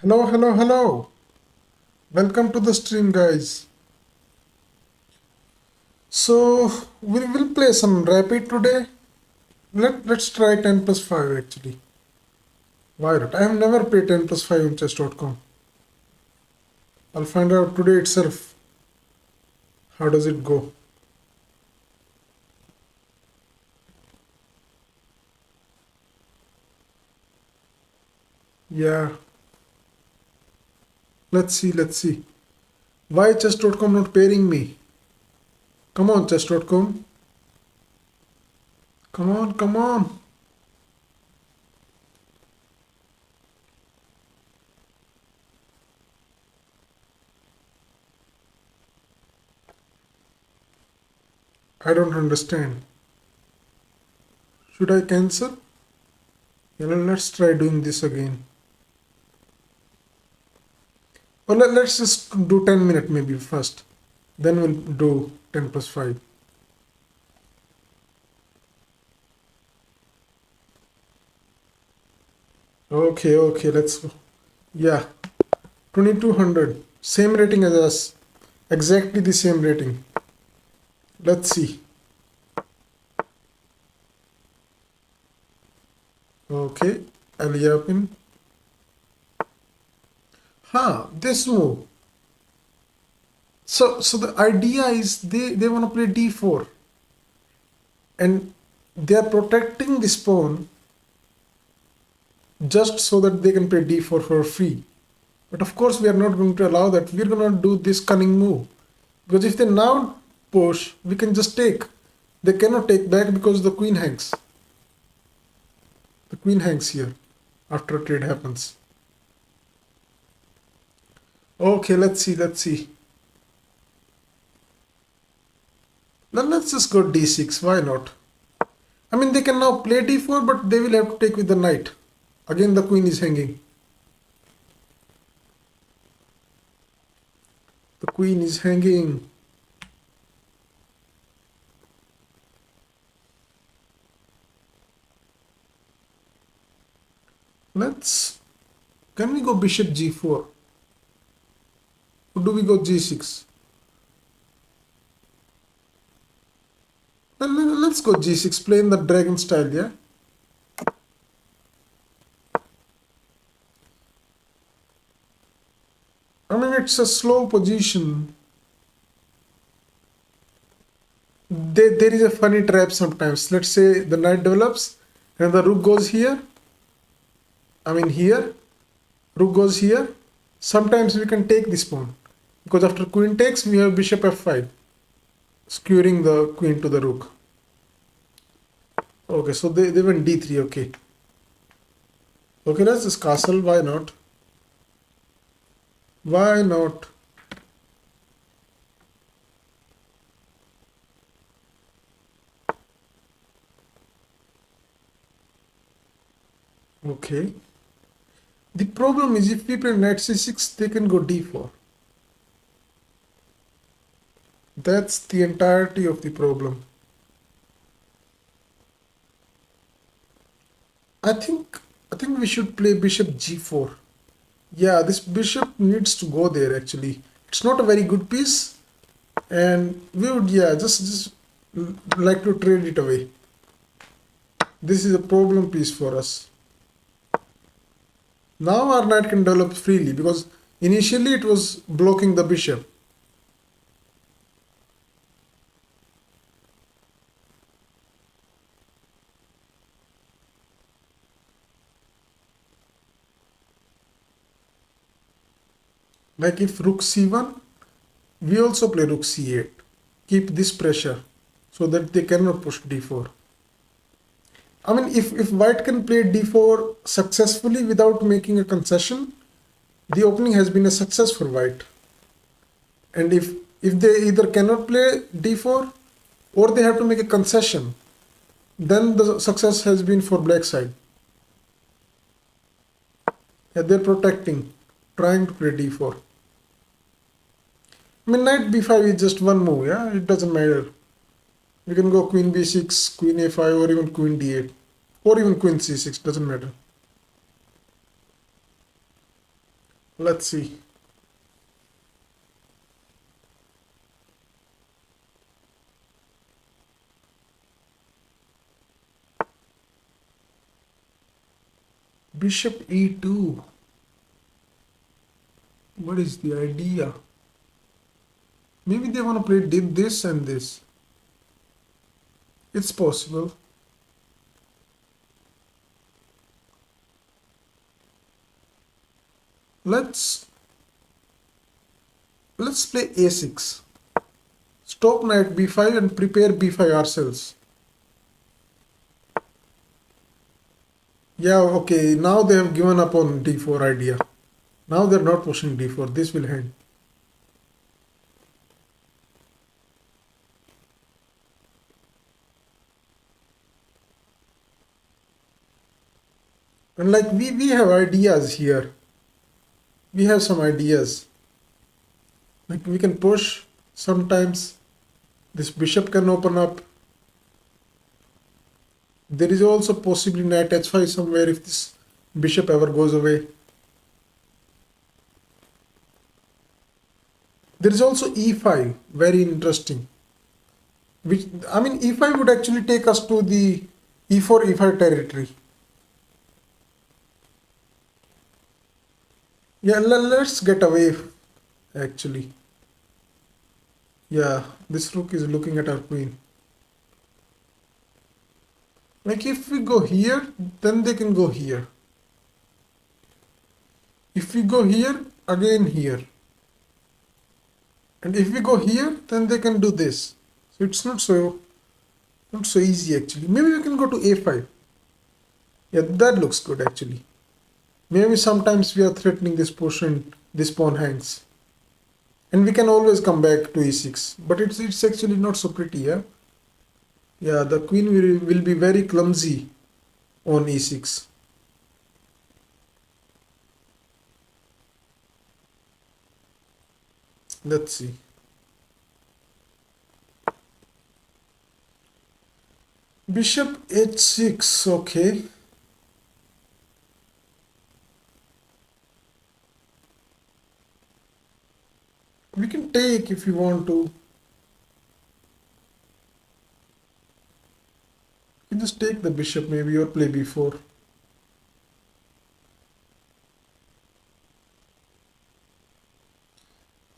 Hello, hello, hello. Welcome to the stream, guys. So, we will play some rapid today. Let's try 10 plus 5 actually. Why not? I have never played 10 plus 5 on chess.com. I'll find out today itself. How does it go? Yeah, let's see. Why chess.com not pairing me? Come on, chess.com. Come on, come on. I don't understand. Should I cancel? Yeah, let's try doing this again. Or let's just do 10 minutes maybe first. Then we'll do 10 plus 5. Okay, let's go. Yeah, 2200. Same rating as us. Exactly the same rating. Let's see. Okay, Aliapin. This move. So the idea is they want to play d4 and they are protecting this pawn just so that they can play d4 for free. But of course we are not going to allow that. We're going to do this cunning move. Because if they now push, we can just take. They cannot take back because the queen hangs. The queen hangs here after a trade happens. Okay, let's see. Now let's just go d6. Why not? I mean, they can now play d4, but they will have to take with the knight. Again, the queen is hanging. The queen is hanging. Can we go bishop g4? Or do we go g6? Let's go g6, play in the dragon style, yeah? I mean, it's a slow position. There is a funny trap sometimes. Let's say the knight develops and the rook goes here. I mean here. Rook goes here. Sometimes we can take this pawn. Because after queen takes, we have bishop f5. Skewering the queen to the rook. Okay, so they went d3, okay. Okay, let's just castle, why not? Why not? Okay. The problem is if we play knight c6, they can go d4. That's the entirety of the problem. I think we should play bishop g4. Yeah, this bishop needs to go there actually. It's not a very good piece, and we would just like to trade it away. This is a problem piece for us. Now our knight can develop freely because initially it was blocking the bishop. Like if rook c1, we also play rook c8. Keep this pressure so that they cannot push d4. I mean, if white can play d4 successfully without making a concession, the opening has been a success for white. And if they either cannot play d4 or they have to make a concession, then the success has been for black side. Yeah, they're protecting, trying to play d4. I mean, knight b5 is just one move, yeah? It doesn't matter. We can go queen b6, queen a5, or even queen d8. Or even queen c6, doesn't matter. Let's see. Bishop e2. What is the idea? Maybe they want to play this and this. It's possible. Let's play a6. Stop knight b5 and prepare b5 ourselves. Yeah, okay. Now they have given up on d4 idea. Now they're not pushing d4. This will hang. And like we have ideas here. We have some ideas. Like we can push sometimes. This bishop can open up. There is also possibly knight h5 somewhere if this bishop ever goes away. There is also e5, very interesting. Which, I mean, e5 would actually take us to the e4, e5 territory. Yeah, let's get away actually. Yeah, this rook is looking at our queen. Like if we go here, then they can go here. If we go here, again here. And if we go here, then they can do this. So it's not so easy actually. Maybe we can go to a5. Yeah, that looks good actually. Maybe sometimes we are threatening this portion, this pawn hangs. And we can always come back to e6. But it's actually not so pretty, yeah? Yeah, the queen will be very clumsy on e6. Let's see. Bishop h6, okay. We can take if you want to. You just take the bishop maybe or play b4.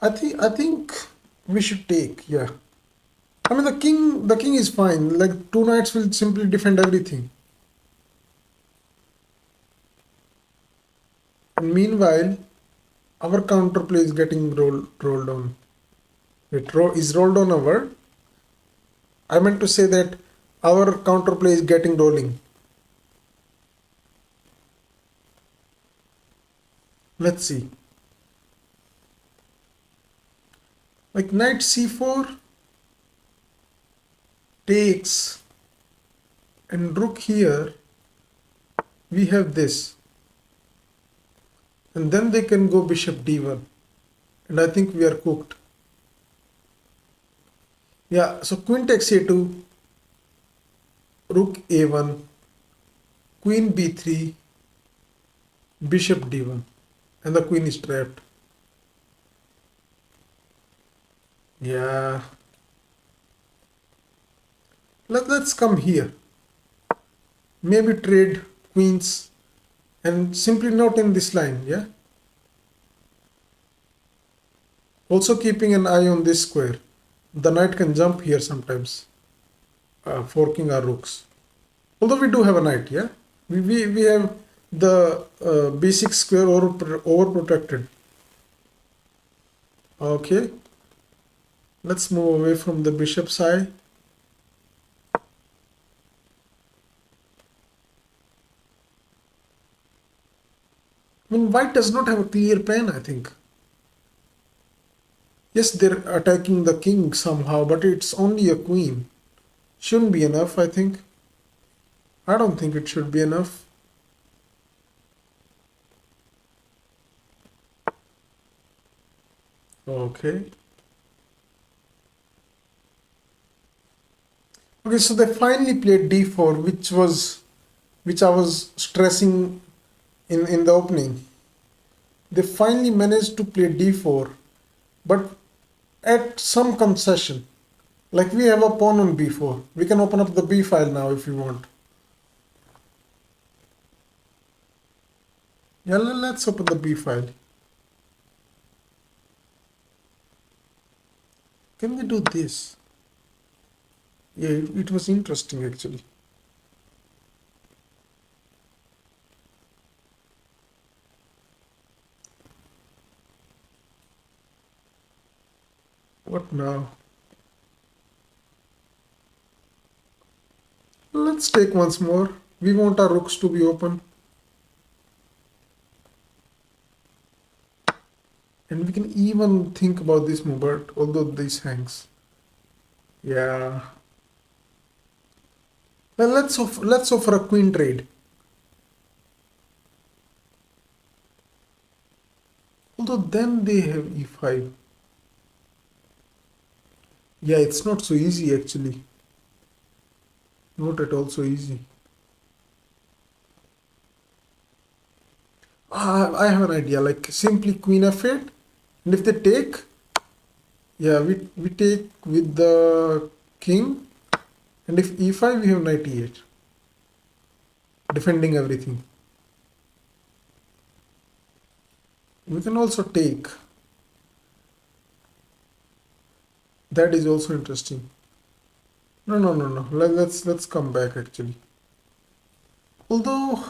I think we should take, yeah. I mean the king is fine. Like two knights will simply defend everything. And meanwhile, our counterplay is getting rolled on. Is rolled on our. I meant to say that our counterplay is getting rolling. Let's see. Like knight c4 takes and rook here. We have this. And then they can go bishop d1. And I think we are cooked. Yeah, so queen takes a2, rook a1, queen b3, bishop d1. And the queen is trapped. Yeah. Let's come here. Maybe trade queens and simply not in this line, yeah? Also keeping an eye on this square. The knight can jump here sometimes, forking our rooks. Although we do have a knight, yeah? We have the b6 square overprotected. Okay. Let's move away from the bishop side. I mean, white does not have a clear plan, I think. Yes, they're attacking the king somehow, but it's only a queen. Shouldn't be enough, I think. I don't think it should be enough. Okay. Okay, so they finally played d4, which I was stressing in the opening. they finally managed to play d4, but at some concession. Like we have a pawn on b4. We can open up the b file now if you want. Yeah, let's open the b file. Can we do this? Yeah, it was interesting actually. What now? Let's take once more. We want our rooks to be open. And we can even think about this move, but although this hangs. Yeah. Well, let's offer a queen trade. Although then they have e5. Yeah, it's not so easy actually. Not at all so easy. I have an idea, like simply queen f8, and if they take, yeah, we take with the king, and if e5 we have knight e8, defending everything. We can also take. That is also interesting. No. Let's come back actually. Although,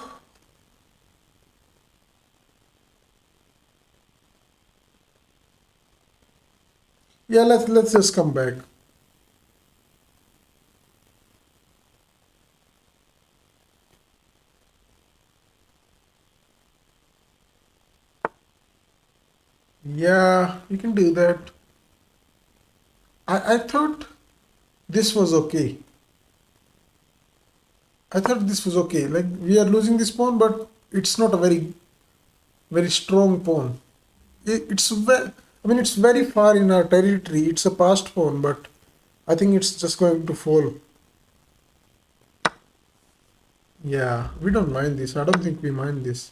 yeah, let's just come back. Yeah, you can do that. I thought this was okay. I thought this was okay. Like we are losing this pawn, but it's not a very strong pawn. It's very, I mean, it's very far in our territory. It's a passed pawn, but I think it's just going to fall. Yeah, we don't mind this. I don't think we mind this.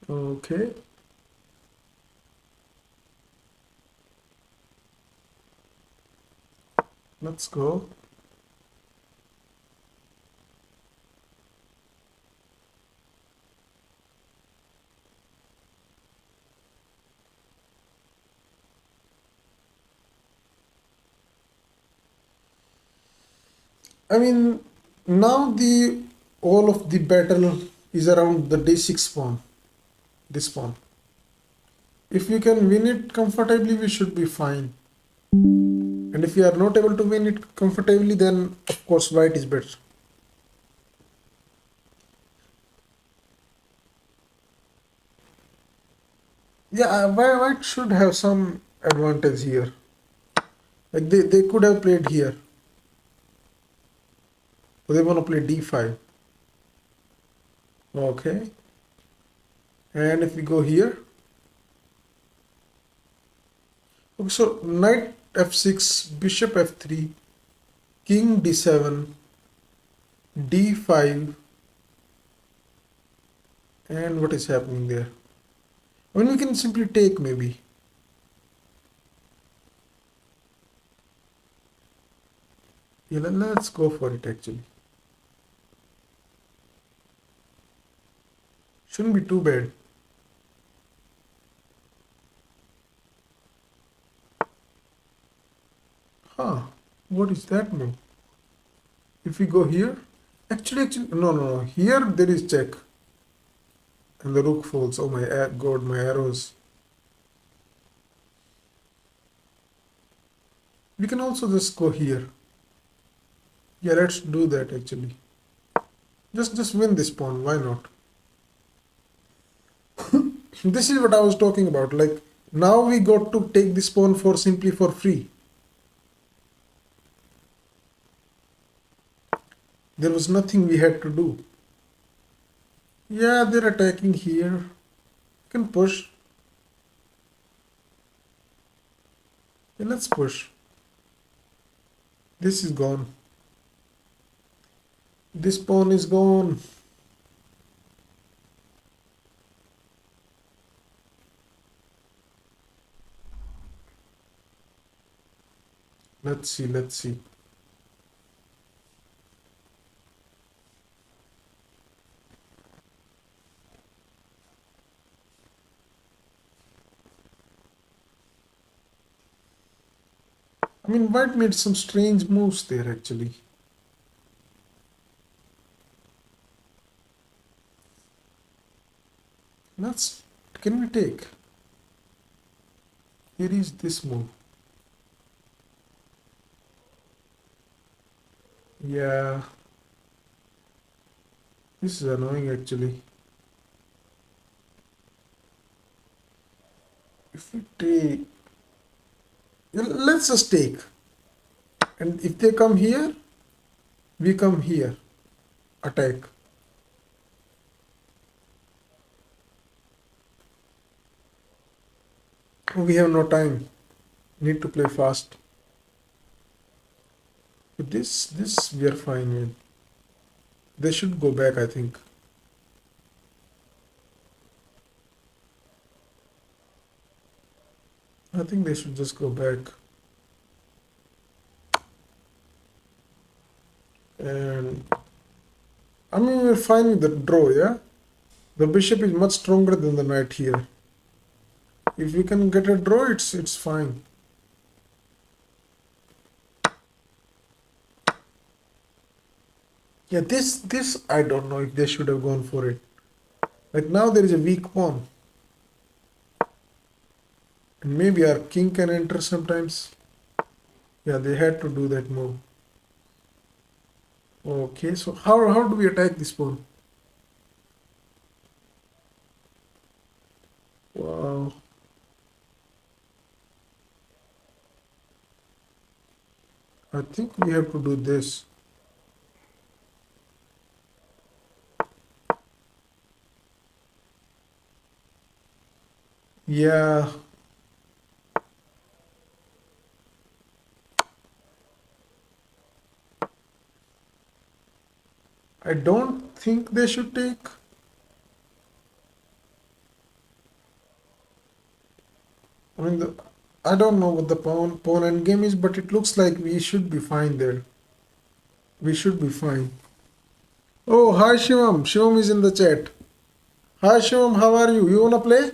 Okay. Let's go. I mean, now the all of the battle is around the d6 pawn, this pawn. If we can win it comfortably, we should be fine. And if we are not able to win it comfortably, then of course white is better. Yeah, white should have some advantage here. Like they could have played here. Or they want to play d5. Okay. And if we go here. Okay, so knight f6, bishop f3, king d7, d5, and what is happening there? I mean, we can simply take maybe. Yeah, let's go for it actually. Shouldn't be too bad. Huh, what is that move? If we go here, actually, no. Here there is check. And the rook falls. Oh my god, my arrows. We can also just go here. Yeah, let's do that actually. Just win this pawn, why not? This is what I was talking about. Like now we got to take this pawn for simply for free. There was nothing we had to do. Yeah, they're attacking here. You can push. Yeah, let's push. This is gone. This pawn is gone. Let's see, let's see. I mean, white made some strange moves there actually. Let's, can we take? Here is this move. Yeah, this is annoying actually. If we take, let's just take. And if they come here, we come here. Attack. We have no time. Need to play fast. But this we are fine with. They should go back, I think. I think they should just go back. And I mean, we're fine with the draw, yeah? The bishop is much stronger than the knight here. If we can get a draw, it's fine. Yeah, this I don't know if they should have gone for it. Like now there is a weak pawn. And maybe our king can enter sometimes. Yeah, they had to do that move. Okay, so how do we attack this pawn? Wow. I think we have to do this. Yeah. I don't think they should take. I mean, I don't know what the pawn endgame is, but it looks like we should be fine there. We should be fine. Oh, hi Shivam. Shivam is in the chat. Hi Shivam, how are you? You wanna play?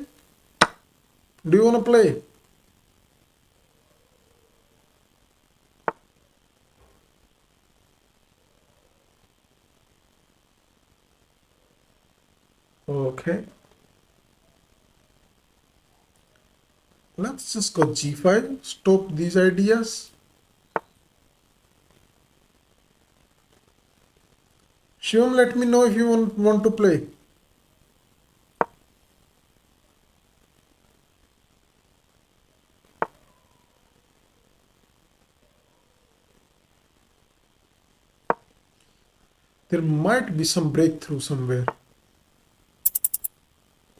Do you wanna play? Okay. Let's just go g5. Stop these ideas. Shivam, let me know if you want to play. There might be some breakthrough somewhere.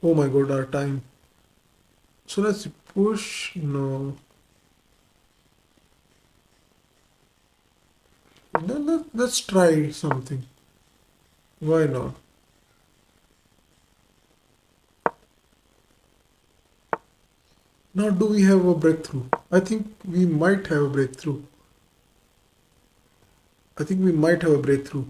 Oh my god, our time. So let's push. No. Let's try something. Why not? Now, do we have a breakthrough? I think we might have a breakthrough. I think we might have a breakthrough.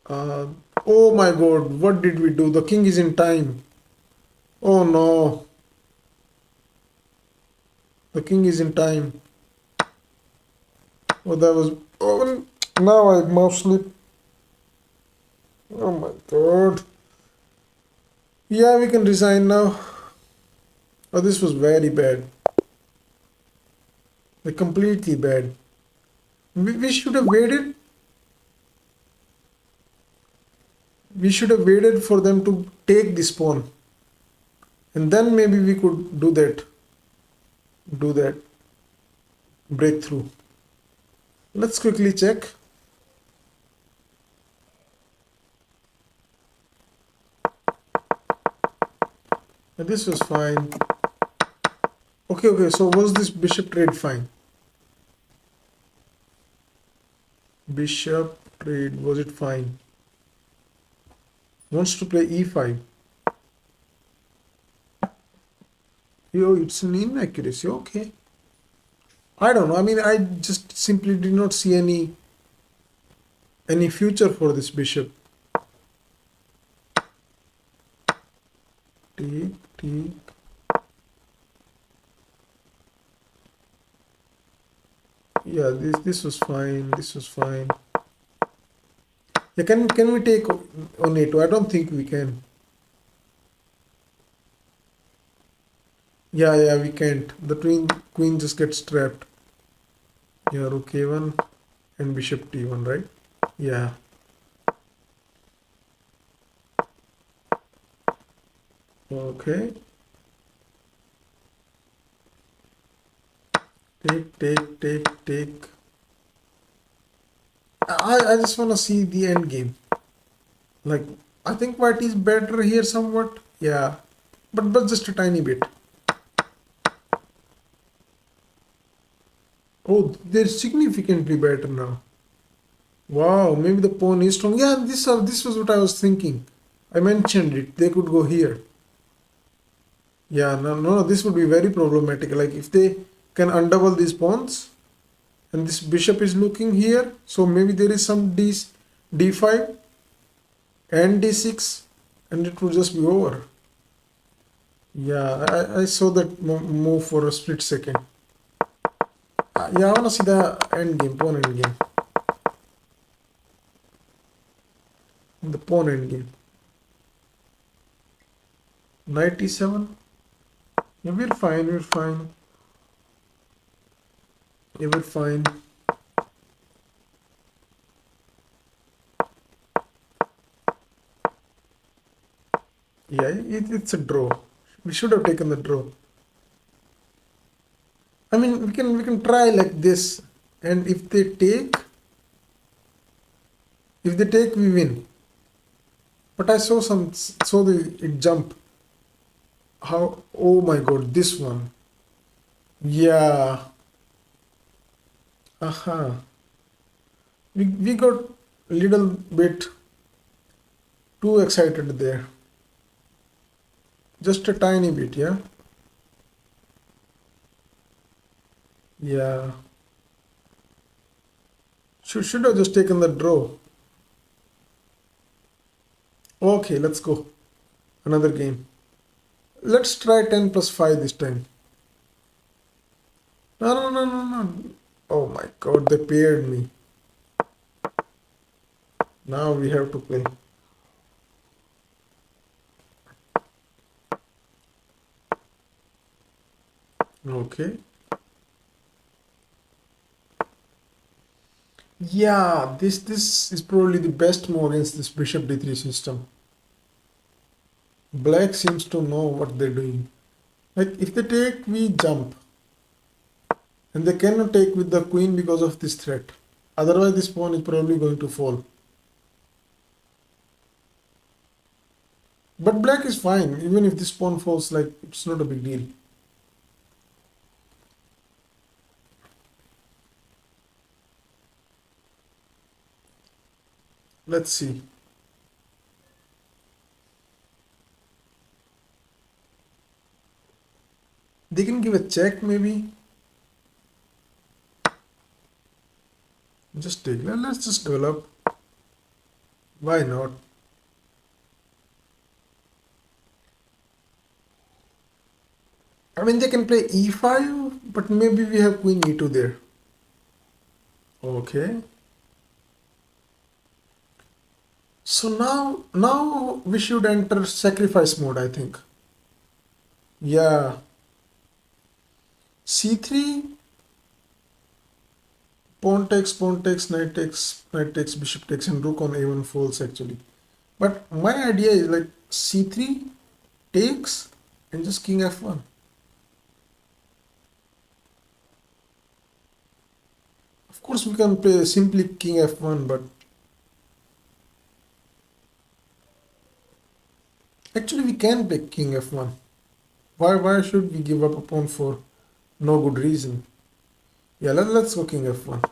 Uh, oh my god, what did we do? The king is in time. Oh no. The king is in time. Oh, that was... Oh, now I mouse slip. Oh my god. Yeah, we can resign now. Oh, this was very bad. Like, completely bad. We should have waited. We should have waited for them to take this pawn. And then maybe we could do that. Do that. Breakthrough. Let's quickly check. This was fine. Okay, so was this bishop trade fine? Bishop trade, was it fine? Wants to play e5. Yo, it's an inaccuracy. Okay. I don't know. I mean, I just simply did not see any future for this bishop. Take, take. Yeah, this was fine. This was fine. Yeah, can we take on a2? I don't think we can. Yeah, we can't. The queen just gets trapped. Yeah, rook a1 and bishop t1, right? Yeah. Okay. Take. I just want to see the end game. Like, I think white is better here somewhat. Yeah. But just a tiny bit. Oh, they're significantly better now. Wow, maybe the pawn is strong. Yeah, this was what I was thinking. I mentioned it. They could go here. Yeah, no, this would be very problematic. Like if they can undouble these pawns, and this bishop is looking here, so maybe there is some d5 and d6, and it would just be over. Yeah, I saw that move for a split second. Yeah, I wanna see the end game, pawn end game. The pawn end game. Knight e7. Yeah, we're fine. Yeah, we're fine. Yeah, it's a draw. We should have taken the draw. I mean, we can try like this, and if they take, we win. But I saw it jump. How? Oh my God, this one. Yeah. Aha. We got a little bit too excited there. Just a tiny bit, yeah. Yeah. Should have just taken the draw. Okay, let's go. Another game. Let's try 10 plus 5 this time. No. Oh my God, they paired me. Now we have to play. Okay. Yeah, this is probably the best move against this bishop d3 system. Black seems to know what they're doing. Like if they take, we jump. And they cannot take with the queen because of this threat. Otherwise this pawn is probably going to fall. But black is fine. Even if this pawn falls, like it's not a big deal. Let's see. They can give a check maybe. Just take. Let's just develop. Why not? I mean, they can play e5, but maybe we have queen e2 there. Okay. So now we should enter sacrifice mode, I think. Yeah. c3, pawn takes, knight takes, bishop takes, and rook on a1 falls actually. But my idea is like c3 takes and just king f1. Of course, we can play simply king f1, but actually we can play king f1. Why should we give up a pawn for no good reason? Yeah, let's go king f1.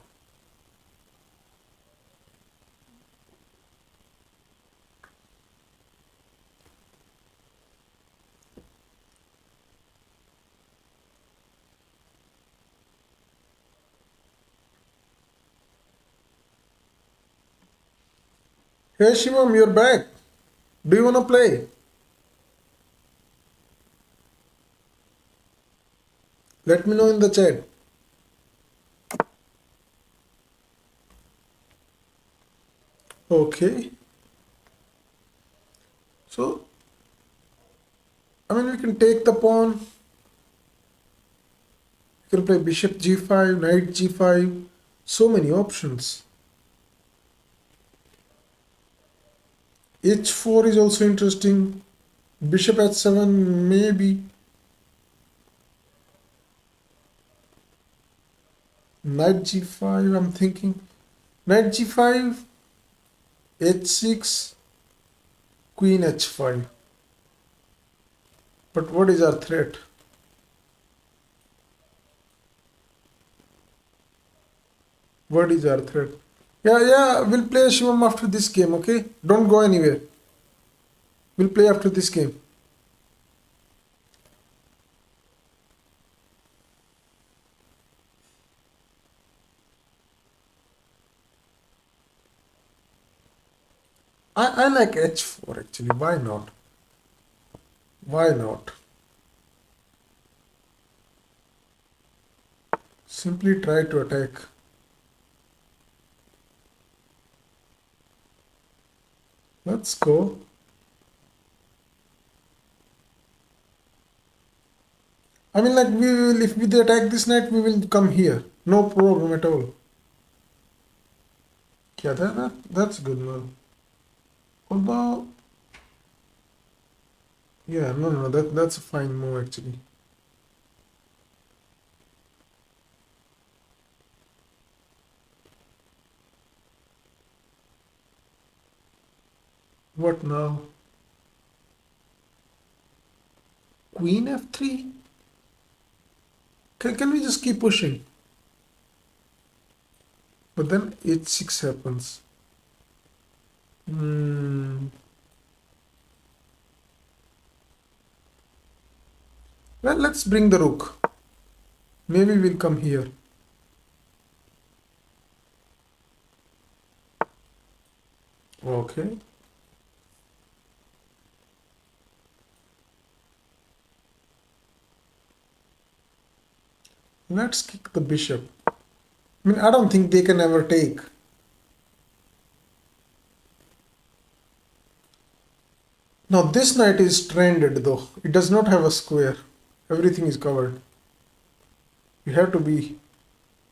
Hey Shivam, you're back. Do you wanna play? Let me know in the chat. Okay. So, we can take the pawn. We can play bishop g5, knight g5. So many options. h4 is also interesting. Bishop h7, maybe. Knight g5, I'm thinking. Knight g5, h6, queen h5. But what is our threat? What is our threat? Yeah, we'll play Shivam after this game, okay? Don't go anywhere. We'll play after this game. I like h4 actually. Why not? Why not? Simply try to attack. Let's go. Like we will, if we attack this knight, we will come here. No problem at all. Yeah, that's good man. Although, yeah, no, that's a fine move actually. What now? Queen f3? Can we just keep pushing? But then h6 happens. Well, let's bring the rook. Maybe we'll come here. Okay. Let's kick the bishop. I don't think they can ever take. Now this knight is stranded though. It does not have a square. Everything is covered. You have to be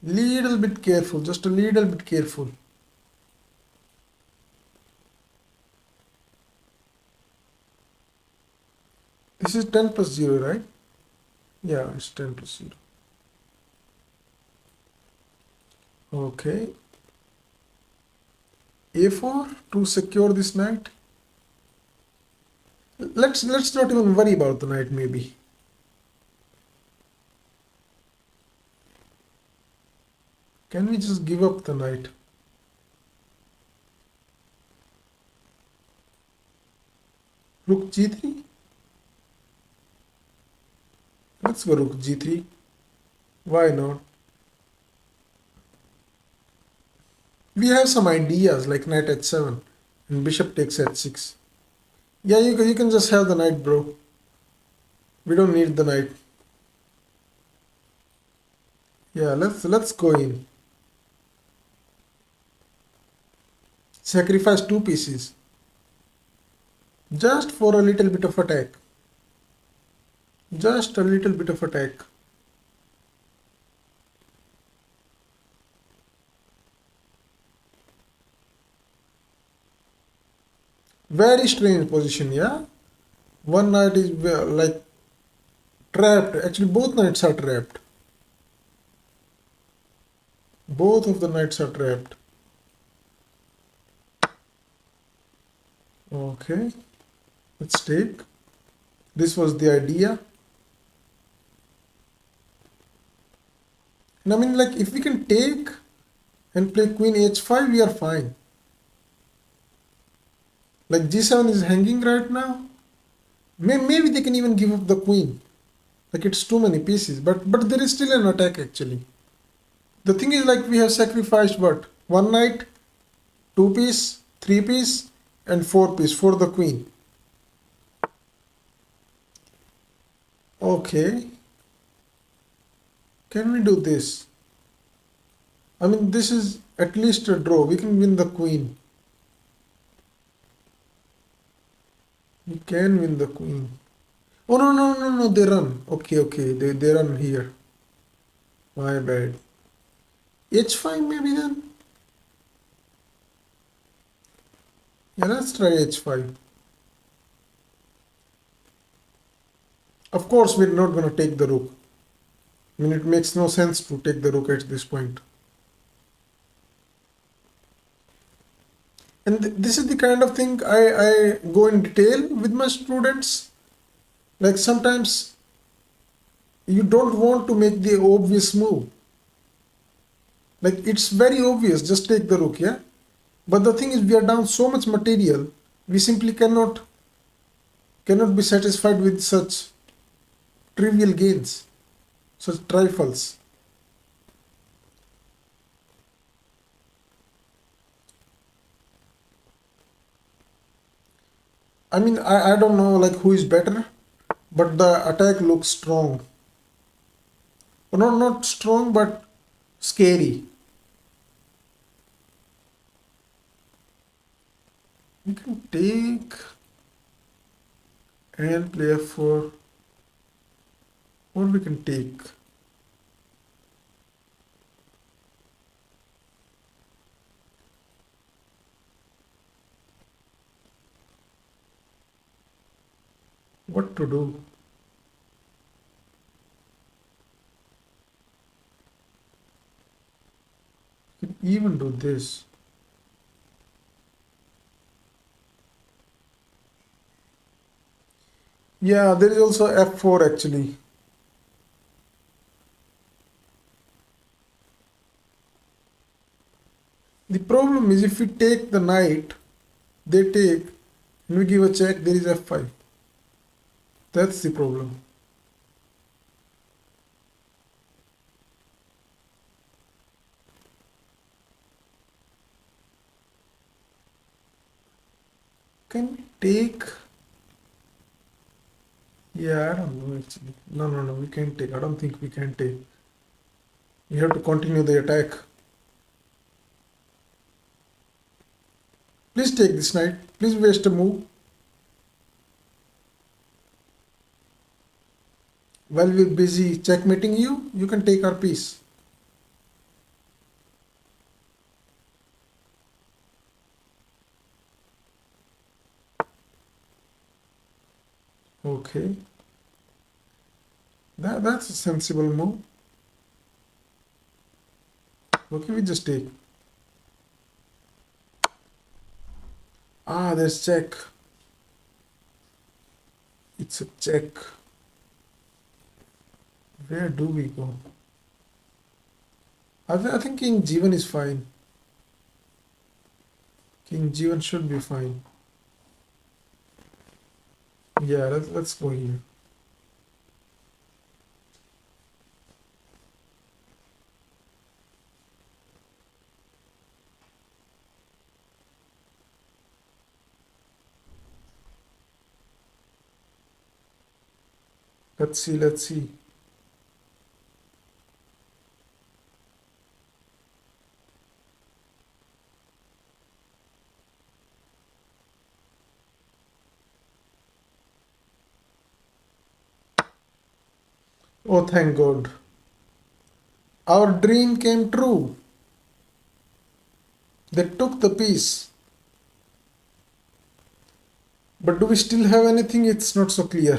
little bit careful, just a little bit careful. This is 10 plus 0, right? Yeah, it's 10 plus 0. Okay. A4 to secure this knight. Let's not even worry about the knight maybe. Can we just give up the knight? Rook g3? Let's go rook g3. Why not? We have some ideas like knight h7 and bishop takes h6. Yeah, you can just have the knight, bro. We don't need the knight. Yeah, let's go in. Sacrifice two pieces. Just for a little bit of attack. Just a little bit of attack. Very strange position, yeah? One knight is like trapped. Actually, both knights are trapped. Both of the knights are trapped. Okay, let's take. This was the idea. And like if we can take and play queen h5, we are fine. Like g7 is hanging right now. Maybe they can even give up the queen. Like it's too many pieces, but there is still an attack actually. The thing is like we have sacrificed what? One knight, two piece, three piece, and 4 piece for the queen. Okay, can we do this? I mean, this is at least a draw. We can win the queen. We can win the queen. Oh, no, no, no, no, they run. Okay, okay, they run here. My bad. H5 maybe then? Yeah, let's try H5. Of course, we're not going to take the rook. I mean, it makes no sense to take the rook at this point. And this is the kind of thing I go in detail with my students. Like sometimes you don't want to make the obvious move. Like it's very obvious, just take the rook, yeah? But the thing is we are down so much material, we simply cannot be satisfied with such trivial gains, such trifles. I mean, I don't know like who is better, but the attack looks strong. Or not strong, but scary. We can take and play f4, or we can take. What to do? We can even do this. Yeah, there is also f4 actually. The problem is if we take the knight, they take, and we give a check, there is f5. That's the problem. Can we take? Yeah, I don't know actually. No, no, no, we can't take. I don't think we can take. We have to continue the attack. Please take this knight. Please waste a move. While we're busy checkmating you, you can take our piece. Okay. That's a sensible move. Okay, we just take. Ah, there's check. It's a check. Where do we go? I think King G1 is fine. King G1 should be fine. Yeah, let's go here. Let's see, let's see. Oh, thank God. Our dream came true. They took the piece. But do we still have anything? It's not so clear.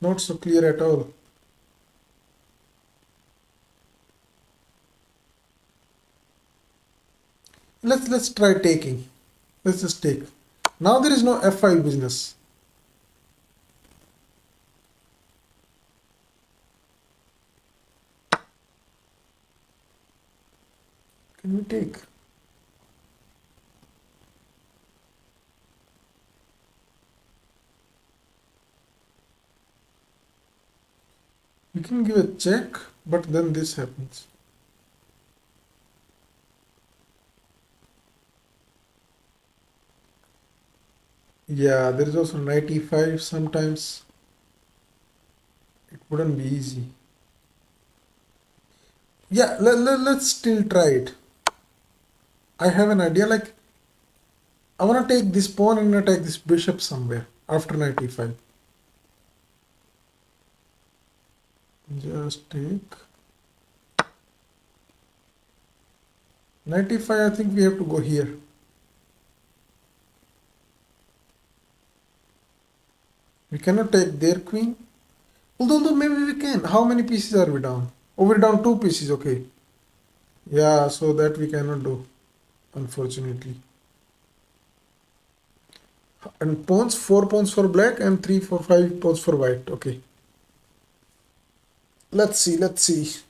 Not so clear at all. Let's try taking. Let's just take. Now there is no f5 business. Can we take? We can give a check, but then this happens. Yeah, there is also knight e5. Sometimes it wouldn't be easy. Yeah, let's still try it. I have an idea. Like, I want to take this pawn and attack this bishop somewhere after knight e5. Just take knight e5. I think we have to go here. We cannot take their queen. Although maybe we can. How many pieces are we down? Oh, we're down 2 pieces. Okay. Yeah, so that we cannot do, unfortunately. And pawns, 4 pawns for black and 3, 4, 5 pawns for white. Okay. Let's see, let's see.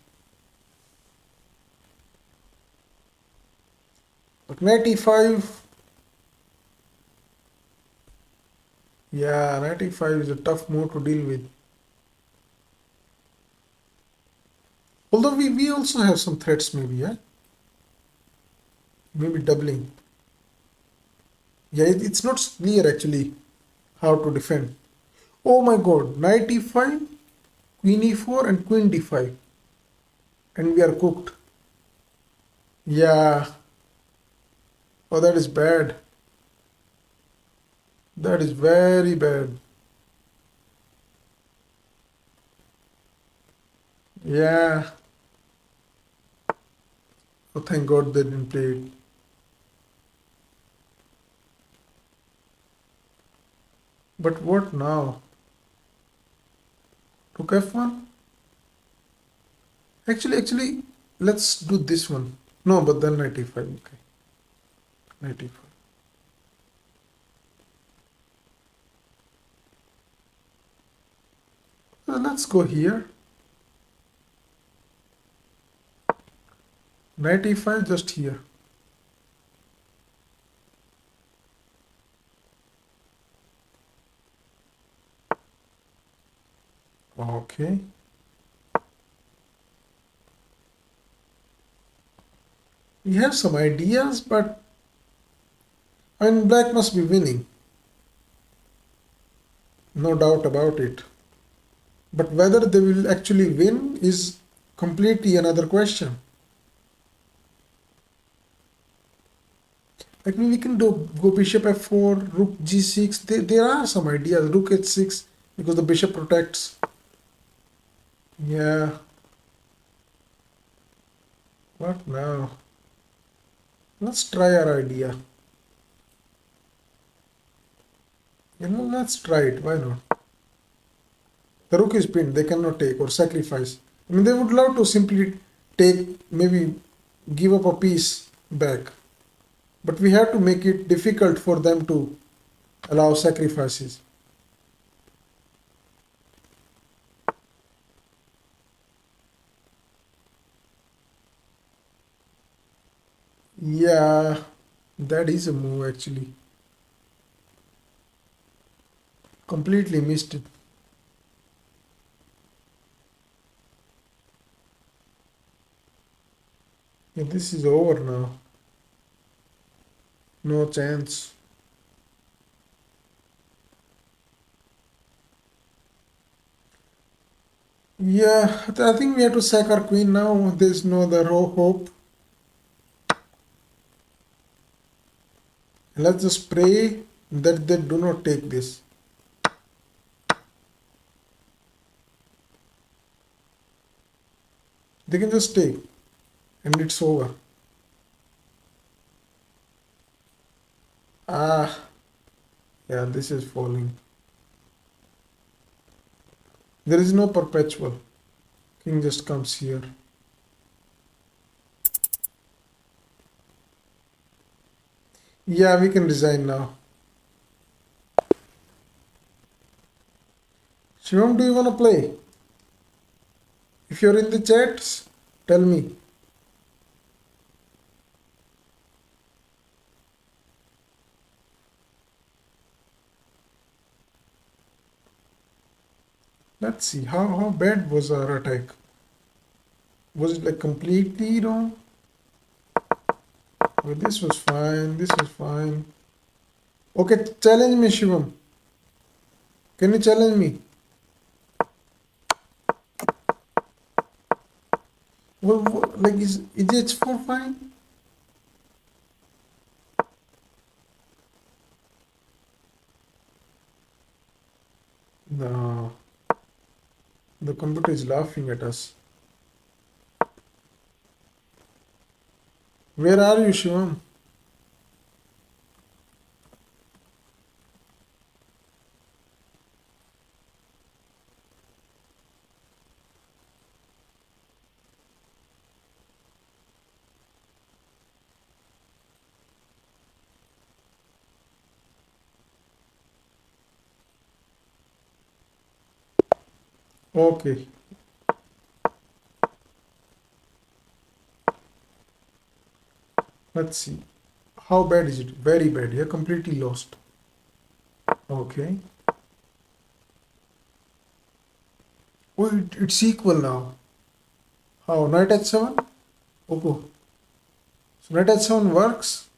But knight e5. Yeah, knight e5 is a tough move to deal with. Although we also have some threats maybe, yeah? Maybe doubling. Yeah, it's not clear actually how to defend. Oh my god, knight e5, queen e4 and queen d5. And we are cooked. Yeah. Oh, that is bad. That is very bad. Yeah. Oh, thank God they didn't play it. But what now? Rook f1? Actually, let's do this one. No, but then knight e5. Okay. Knight e5. Let's go here. Knight e5 just here. Okay. We have some ideas, but I mean, black must be winning. No doubt about it. But whether they will actually win is completely another question. Like we can do go bishop f4, rook g6. There are some ideas. Rook h6 because the bishop protects. Yeah. What now? Let's try our idea. Let's try it. Why not? The rook is pinned. They cannot take or sacrifice. I mean, they would love to simply take, maybe give up a piece back. But we have to make it difficult for them to allow sacrifices. Yeah, that is a move actually. Completely missed it. Yeah, this is over now. No chance. Yeah, I think we have to sack our queen now. There's no other hope. Let's just pray that they do not take this. They can just take and it's over. Ah, yeah, this is falling. There is no perpetual. King just comes here. Yeah, we can resign now. Shivam, do you want to play? If you're in the chats, tell me. Let's see, how bad was our attack? Was it like completely wrong? Well, this was fine, this was fine. Okay, challenge me, Shivam. Can you challenge me? Like is h4 fine? No, the computer is laughing at us. Where are you, Shivam? Okay, let's see. How bad is it? Very bad. You're completely lost. Okay. Oh, it's equal now. How? Knight h7? Okay. So knight h7 works.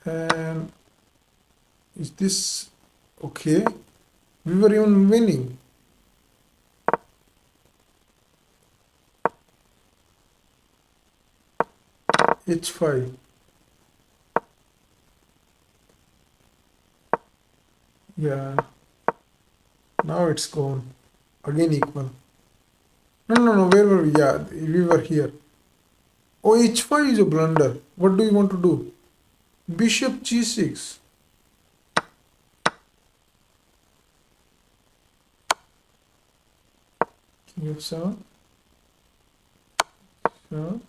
And is this okay? We were even winning. h5. Yeah. Now it's gone. Again equal. No. Where were we? Yeah, we were here. Oh, h5 is a blunder. What do you want to do? Bishop g6. King f7. So,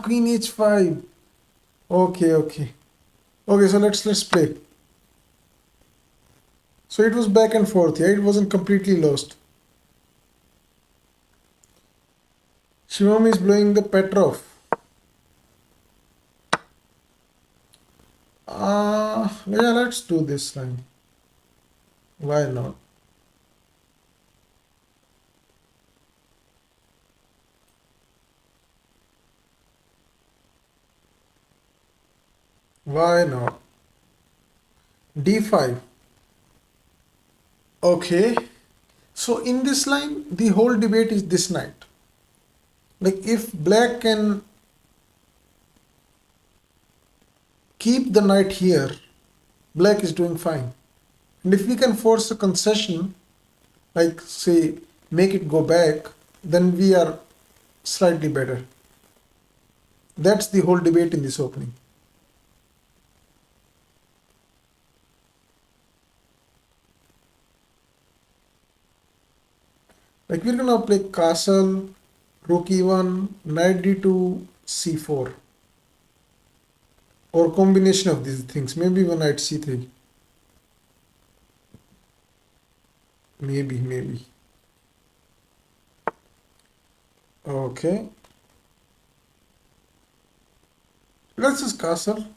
queen h5. Okay. Okay, so let's play. So it was back and forth, yeah, it wasn't completely lost. Shivam is blowing the Petrov. Yeah, let's do this line. Why not? Why not? d5. Okay. So in this line, the whole debate is this knight. Like if black can keep the knight here, black is doing fine. And if we can force a concession, like say make it go back, then we are slightly better. That's the whole debate in this opening. Like we're gonna play castle, rook e1, knight d2, c4, or combination of these things. Maybe even knight c3. Maybe. Okay. Let's just castle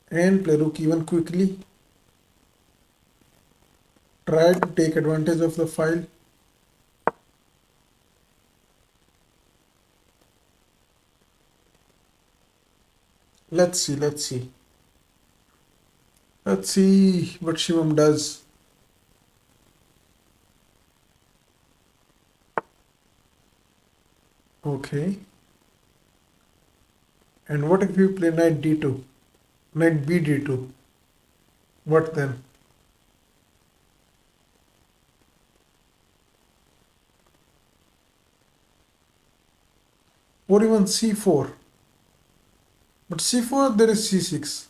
and play rook e1 quickly. Try to take advantage of the file. Let's see. Let's see what Shivam does. Okay. And what if you play knight d2? Knight b d2? What then? Or even c4. But c4 there is c6.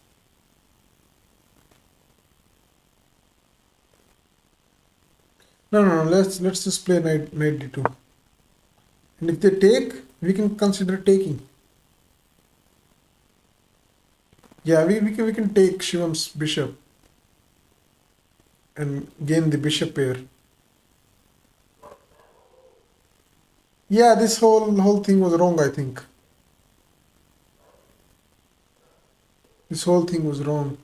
No. Let's just play knight d2. And if they take, we can consider taking. Yeah, we can take Shivam's bishop and gain the bishop pair. Yeah, this whole thing was wrong, I think. This whole thing was wrong.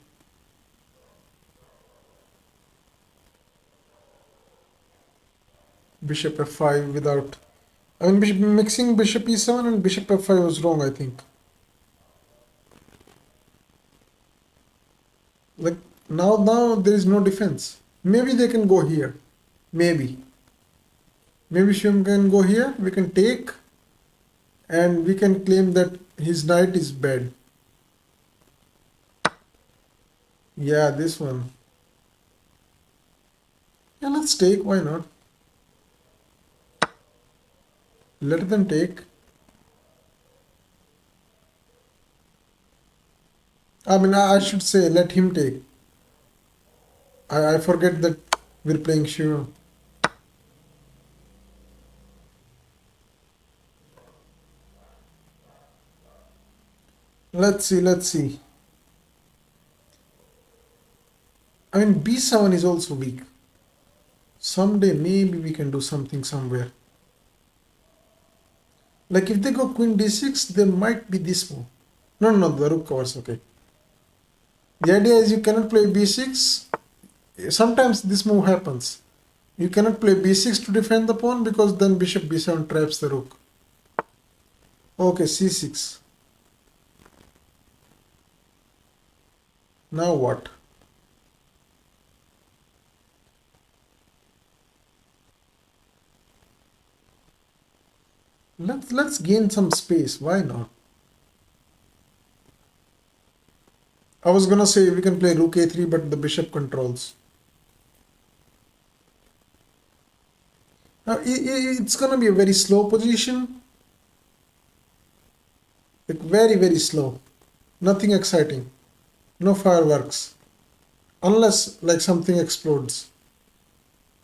Bishop f5 without I mean, mixing bishop e7 and bishop f5 was wrong, I think. Like now there is no defense. Maybe they can go here. Maybe. Maybe Shivam can go here. We can take and we can claim that his knight is bad. Yeah, this one. Yeah, let's take. Why not? Let them take. I mean, I should say let him take. I forget that we're playing Shivam. Let's see, let's see. I mean, b7 is also weak. Someday maybe we can do something somewhere. Like if they go queen d6, there might be this move. No, no, the rook covers, okay. The idea is you cannot play b6. Sometimes this move happens. You cannot play b6 to defend the pawn because then bishop b7 traps the rook. Okay, c6. Now what? Let's gain some space. Why not? I was gonna say we can play rook a3, but the bishop controls. It's gonna be a very slow position. Like very slow. Nothing exciting. No fireworks. Unless like something explodes.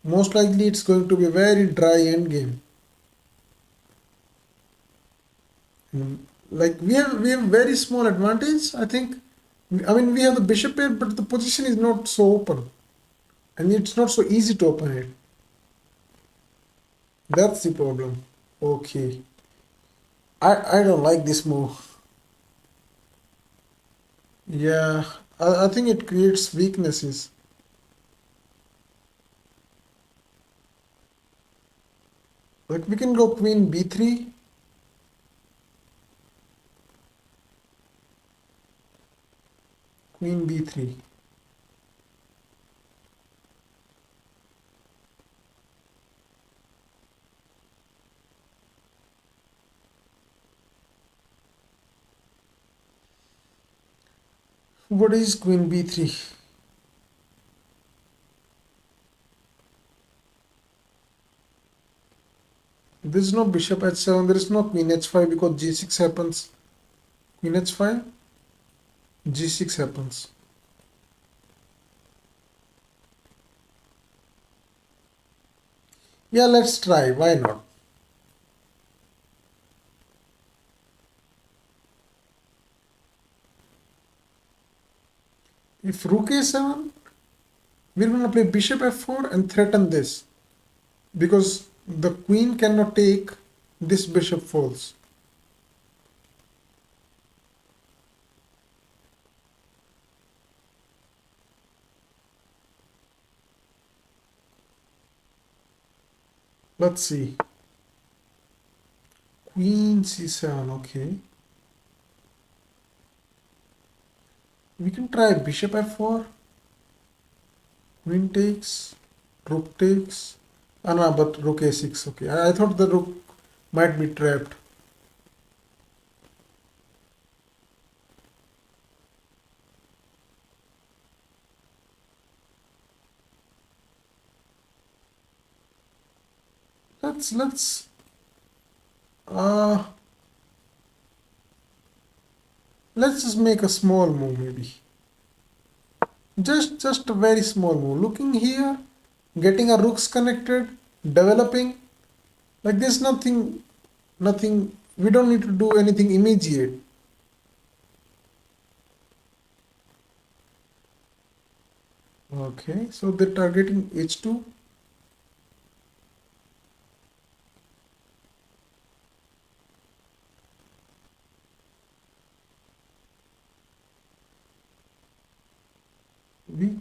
Most likely it's going to be a very dry endgame. Like we have very small advantage, I think. I mean we have the bishop here, but the position is not so open. And it's not so easy to open it. That's the problem. Okay. I don't like this move. Yeah, I think it creates weaknesses. Like we can go queen b3. Queen b3. What is queen b3? There is no bishop h7. There is no queen h5 because g6 happens. Queen h5, g6 happens. Yeah, let's try. Why not? If rook a7, we're going to play bishop f4 and threaten this because the queen cannot take, this bishop falls. Let's see. Queen c7, okay. We can try bishop f4. Queen takes, rook takes. Ah, no, but rook a6, okay. I thought the rook might be trapped. Let's uh let's just make a small move maybe. Just a very small move. Looking here, getting our rooks connected, developing. Like there's nothing, we don't need to do anything immediate. Okay, so they're targeting h2.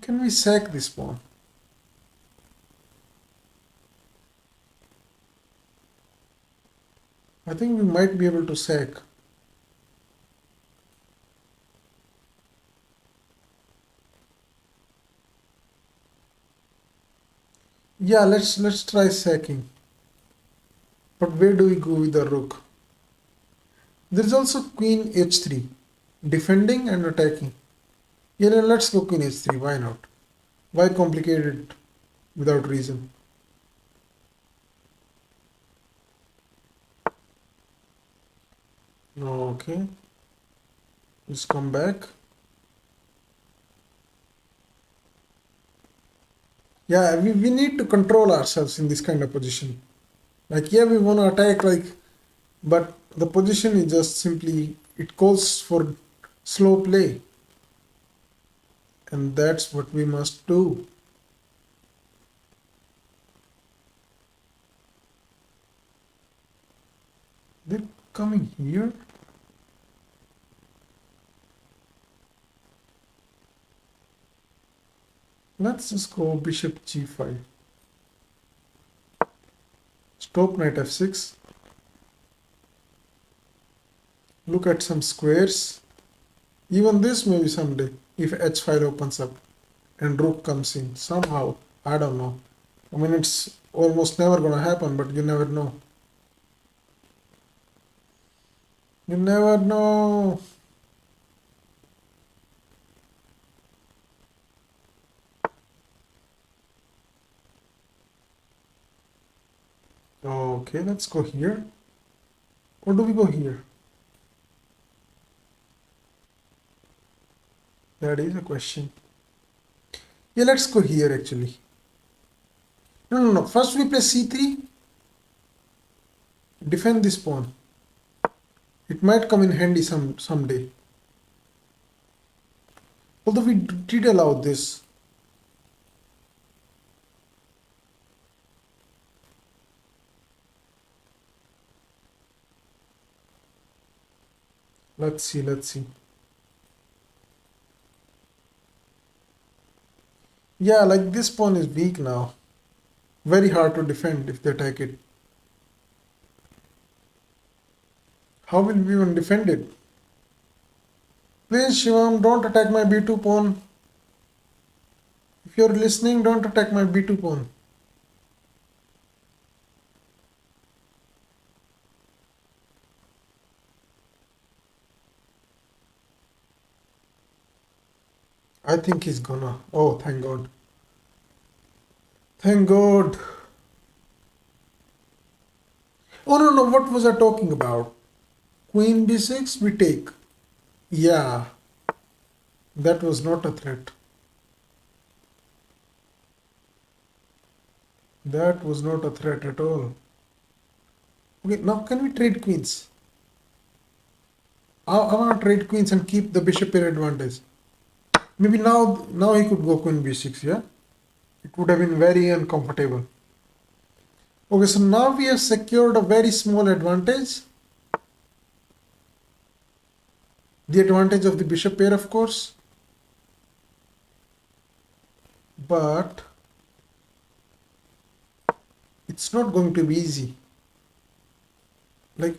Can we sack this pawn? I think we might be able to sack. Yeah, let's try sacking. But where do we go with the rook? There is also queen h3, defending and attacking. Yeah, let's go queen h3. Why not? Why complicate it without reason? Okay, let's come back. Yeah, we need to control ourselves in this kind of position. Like, yeah, we want to attack, like, but the position is just simply, it calls for slow play. And that's what we must do. They're coming here. Let's just go bishop g5. Stop knight f6. Look at some squares. Even this maybe someday, if h5 opens up and rook comes in somehow. I don't know. I mean, it's almost never gonna happen, but you never know. You never know. Okay, let's go here. Or do we go here? That is a question. Yeah, let's go here actually. No. First we play c3. Defend this pawn. It might come in handy someday. Although we did allow this. Let's see. Yeah, like this pawn is weak now. Very hard to defend if they attack it. How will we even defend it? Please, Shivam, don't attack my b2 pawn. If you're listening, don't attack my b2 pawn. I think he's gonna. Oh, thank God. Thank God. Oh, no. What was I talking about? Queen b6, we take. Yeah, that was not a threat. That was not a threat at all. Okay, now can we trade queens? I want to trade queens and keep the bishop pair advantage. Maybe now he could go queen b6, yeah? It would have been very uncomfortable. Okay, so now we have secured a very small advantage. The advantage of the bishop pair, of course. But it's not going to be easy. Like,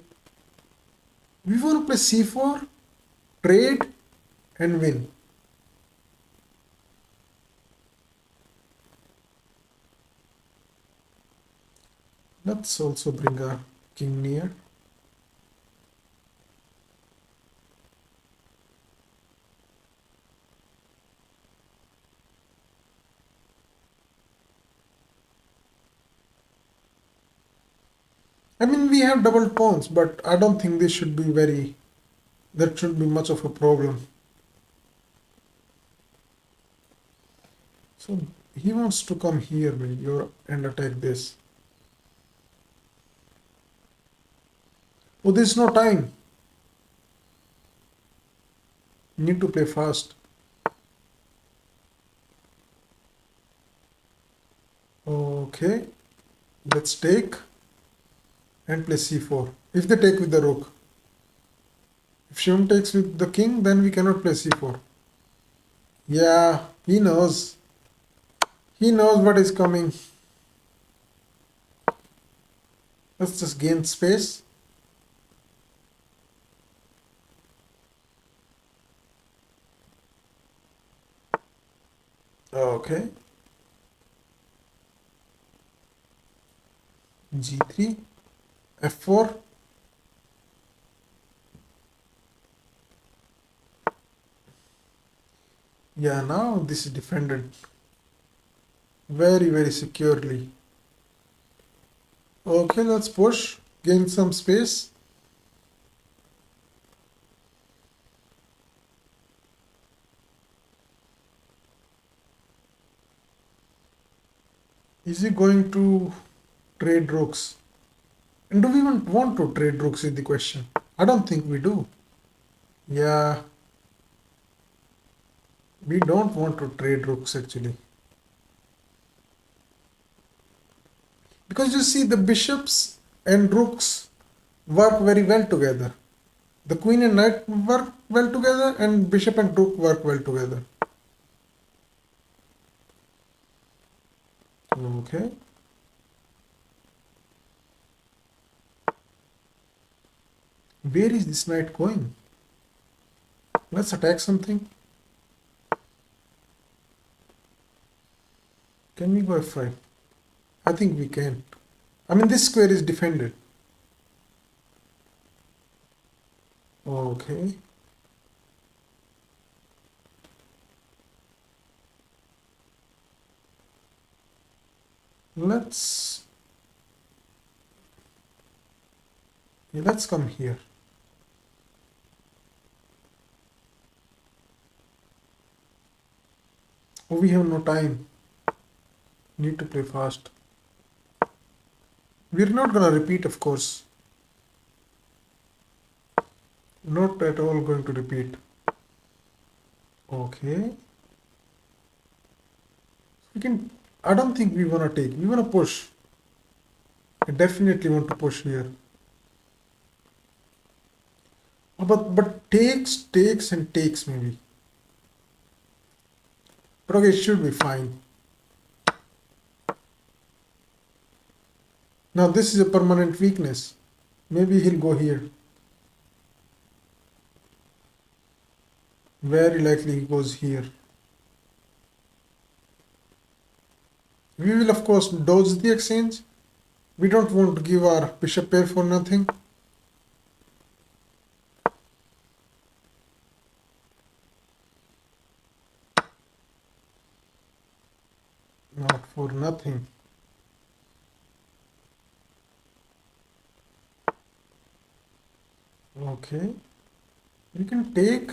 we want to play c4, trade, and win. Let's also bring our king near. I mean, we have double pawns, but I don't think this should be that should be much of a problem. So he wants to come here maybe and attack this. Oh, there's no time. Need to play fast. Okay, let's take and play c4. If they take with the rook. If Shivam takes with the king, then we cannot play c4. Yeah, he knows. He knows what is coming. Let's just gain space. Okay. G3, F4. Yeah, now this is defended very, very securely. Okay, let's push, gain some space. Is he going to trade rooks? And do we even want to trade rooks is the question. I don't think we do. Yeah, we don't want to trade rooks actually. Because you see the bishops and rooks work very well together. The queen and knight work well together and bishop and rook work well together. Okay. Where is this knight going? Let's attack something. Can we go f5? I think we can. I mean, this square is defended. Okay. Let's come here. Oh, we have no time. Need to play fast. We're not gonna repeat, of course. Not at all going to repeat. Okay. We can. I don't think we wanna take. We wanna push. I definitely want to push here. But takes and takes maybe. But okay, it should be fine. Now this is a permanent weakness. Maybe he'll go here. Very likely he goes here. We will of course dodge the exchange. We don't want to give our bishop pair for nothing. Not for nothing. Okay. We can take.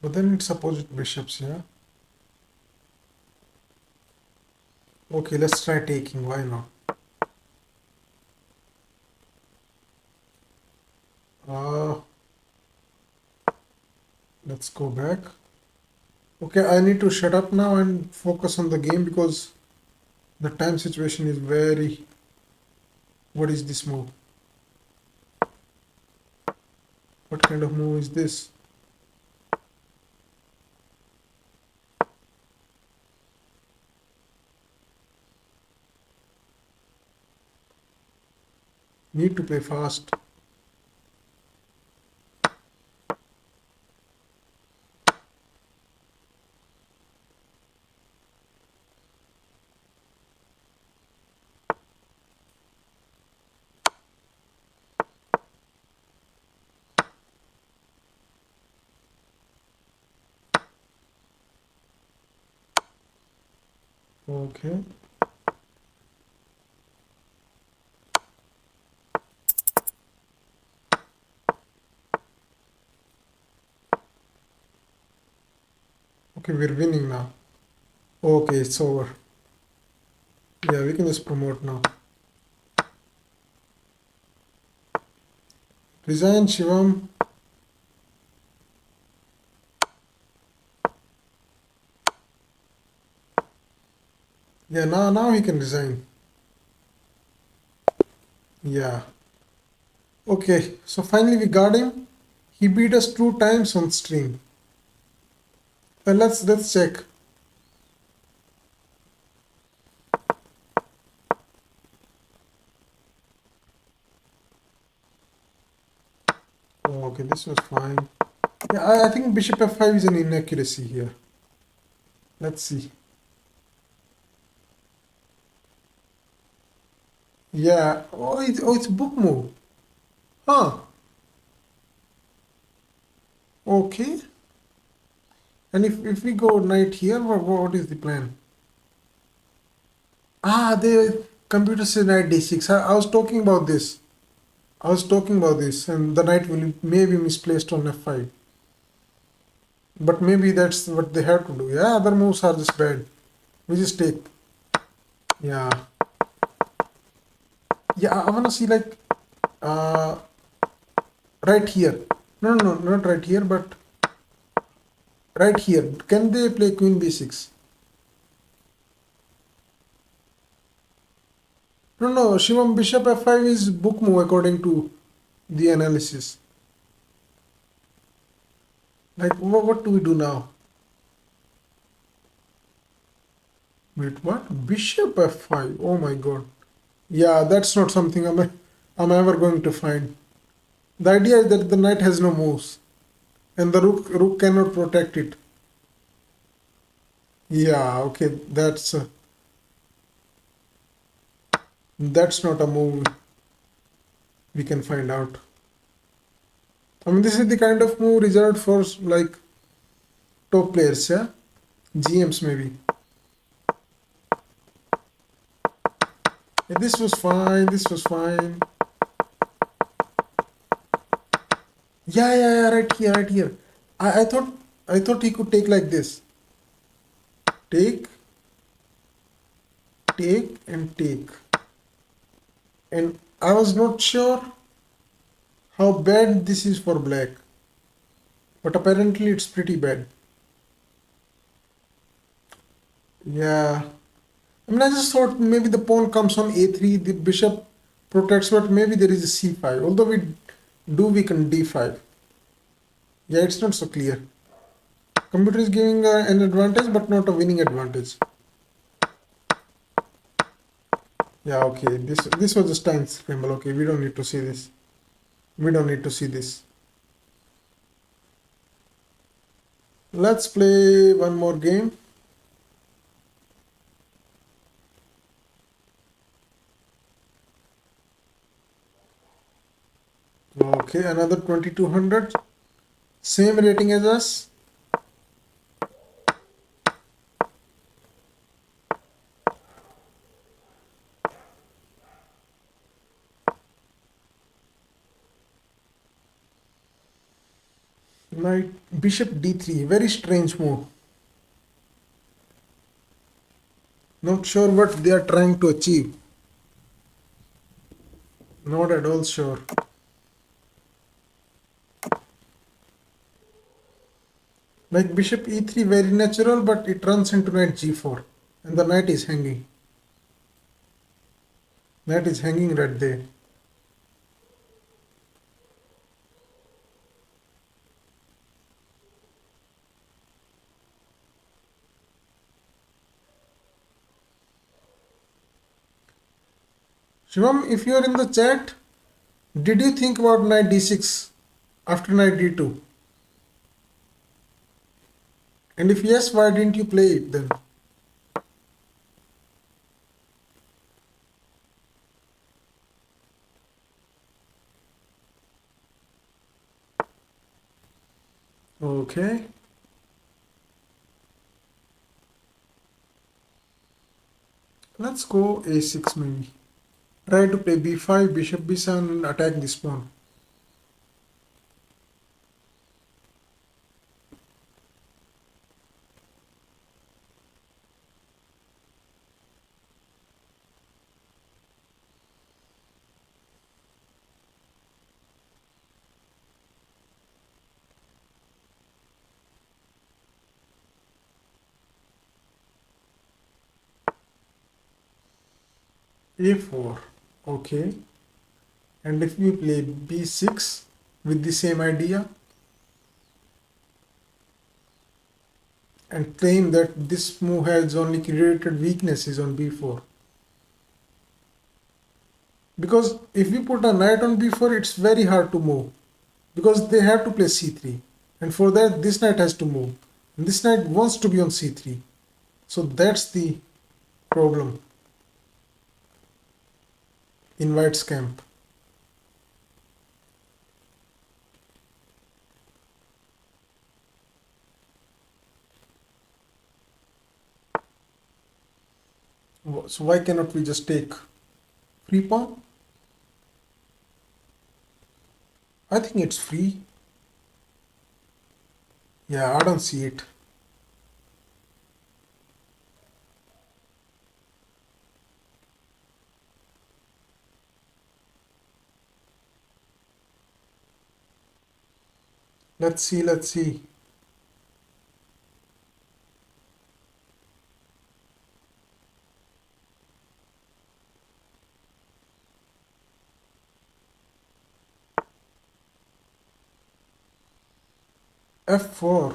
But then it's opposite bishops, yeah? Okay, let's try taking. Why not? Uh, let's go back. Okay, I need to shut up now and focus on the game because the time situation is very... What is this move? What kind of move is this? Need to play fast. Okay. Okay, we're winning now. Okay, it's over. Yeah, we can just promote now. Resign, Shivam. Yeah, now he can resign. Yeah. Okay, so finally we got him. He beat us 2 times on stream. Let's check. Okay, this was fine. Yeah, I think bishop f5 is an inaccuracy here. Let's see. Yeah. Oh, it's book move. Huh. Okay. And if we go knight here, what is the plan? The computer says knight d6. I was talking about this. I was talking about this, and the knight will maybe misplaced on f5. But maybe that's what they have to do. Yeah, other moves are just bad. We just take. Yeah. Yeah, I wanna see like uh right here. No, not right here, but right here. Can they play queen b6? No, Shivam, bishop f5 is book move according to the analysis. Like, what do we do now? Wait, what? Bishop f5. Oh my god. Yeah, that's not something I'm ever going to find. The idea is that the knight has no moves, and the rook cannot protect it. Yeah, okay, that's not a move we can find out. I mean, this is the kind of move reserved for like top players, yeah, GMs maybe. Yeah, this was fine. This was fine. Yeah. Right here, right here. I thought he could take like this. Take, take, and take. And I was not sure how bad this is for black, but apparently it's pretty bad. Yeah. I mean, I just thought maybe the pawn comes on a3, the bishop protects, but maybe there is a c5. Although we do weaken d5. Yeah, it's not so clear. Computer is giving an advantage, but not a winning advantage. Yeah, okay. This was just time scramble. Okay, we don't need to see this. We don't need to see this. Let's play one more game. Okay, another 2200. Same rating as us. Knight, bishop d3. Very strange move. Not sure what they are trying to achieve. Not at all sure. Like bishop e3, very natural, but it runs into knight g4. And the knight is hanging. Knight is hanging right there. Shivam, if you are in the chat, did you think about knight d6 after knight d2? And if yes, why didn't you play it then? Okay. Let's go a6 maybe. Try to play b5, bishop b7 and attack this pawn. a4. Okay. And if we play b6 with the same idea and claim that this move has only created weaknesses on b4. Because if we put a knight on b4, it's very hard to move because they have to play c3. And for that, this knight has to move. And this knight wants to be on c3. So that's the problem in white's camp. So why cannot we just take free pawn? I think it's free. Yeah, I don't see it. Let's see, let's see. f4.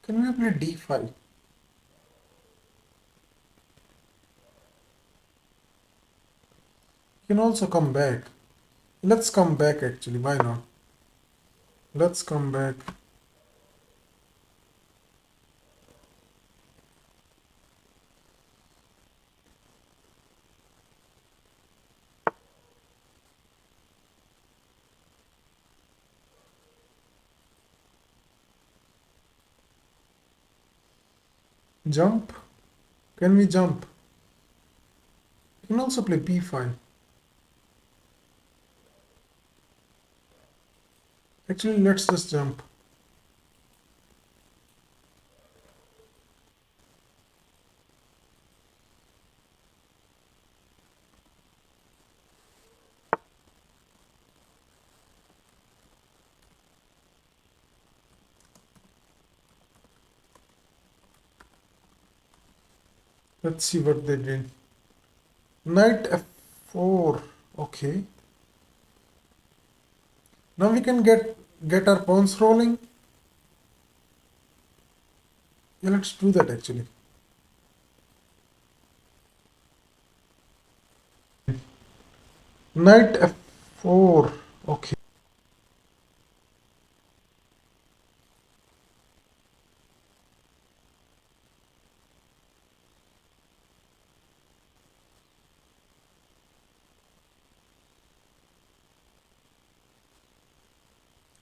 Can we play d5? You can also come back. Let's come back actually, why not? Let's come back. Jump? Can we jump? You can also play b5. Actually, let's just jump. Let's see what they did. Knight f4. Okay. Now we can get our pawns rolling. Yeah, let's do that actually. Knight f4. Okay.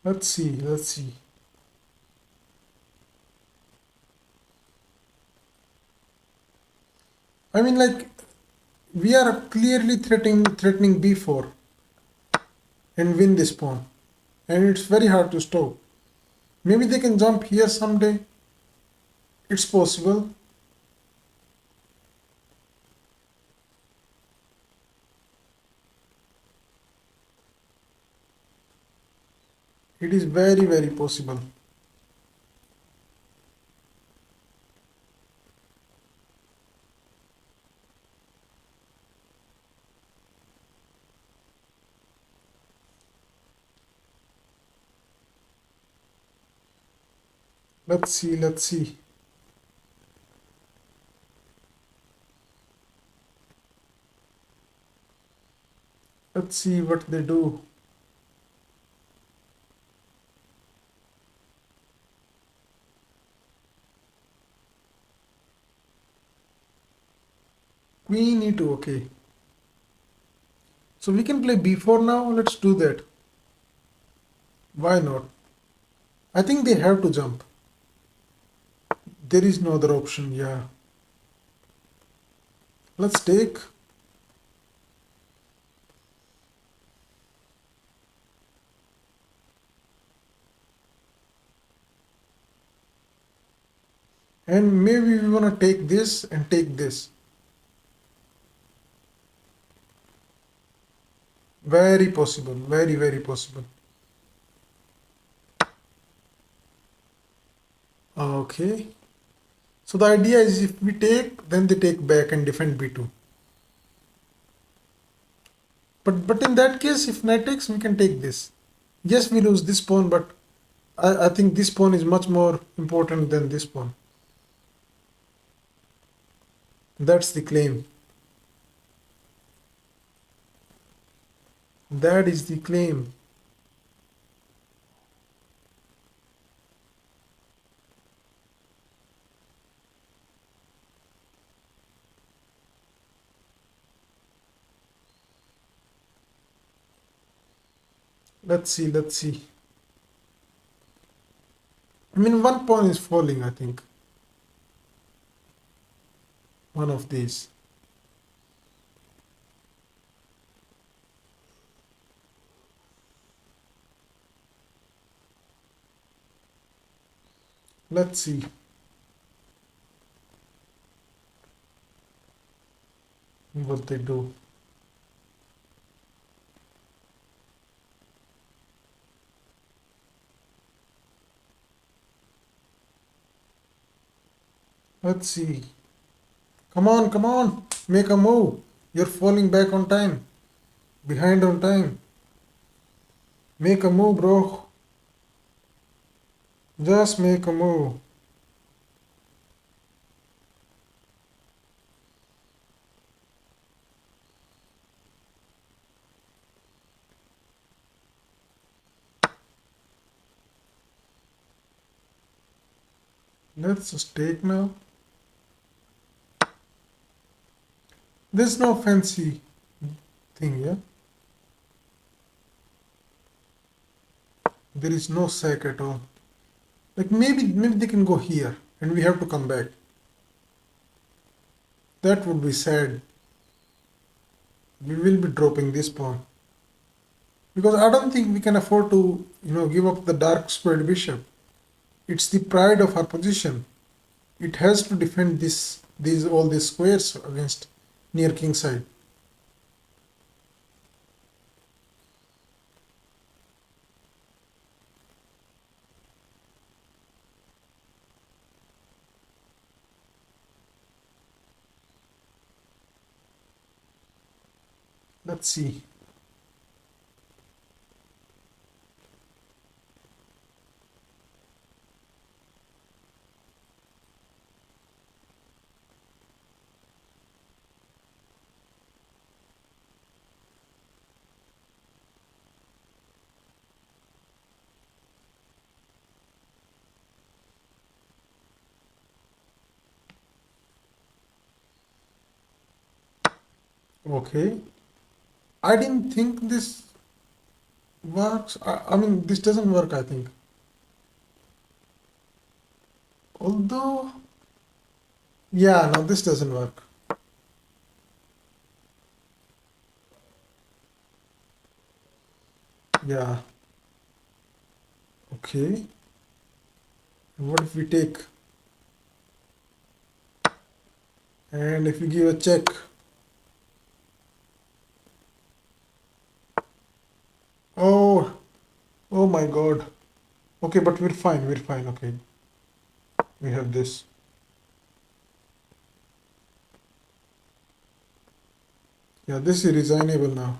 Let's see. Let's see. I mean, like, we are clearly threatening b4 and win this pawn, and it's very hard to stop. Maybe they can jump here someday. It's possible. It is very possible. Let's see. Let's see. Let's see what they do. Queen e2. Okay. So we can play b4 now. Let's do that. Why not? I think they have to jump. There is no other option. Yeah. Let's take. And maybe we want to take this and take this. Very possible. Very possible. Okay. So the idea is if we take, then they take back and defend b2. But in that case, if knight takes, we can take this. Yes, we lose this pawn, but I think this pawn is much more important than this pawn. That's the claim. That is the claim. Let's see, let's see. I mean, one pawn is falling, I think. One of these. Let's see. What they do. Let's see. Come on, come on. Make a move. You're falling back on time. Behind on time. Make a move, bro. Just make a move. Let's just take now. There's no fancy thing, yeah? There is no sack at all. Like maybe they can go here and we have to come back. That would be sad. We will be dropping this pawn. Because I don't think we can afford to, give up the dark squared bishop. It's the pride of our position. It has to defend all these squares against near king side. Let's see. Okay. I didn't think this works. I mean, this doesn't work, I think. Although, yeah, no, this doesn't work. Yeah. Okay. What if we take and if we give a check? Oh, oh my God. Okay, but we're fine. We're fine. Okay. We have this. Yeah, this is resignable now.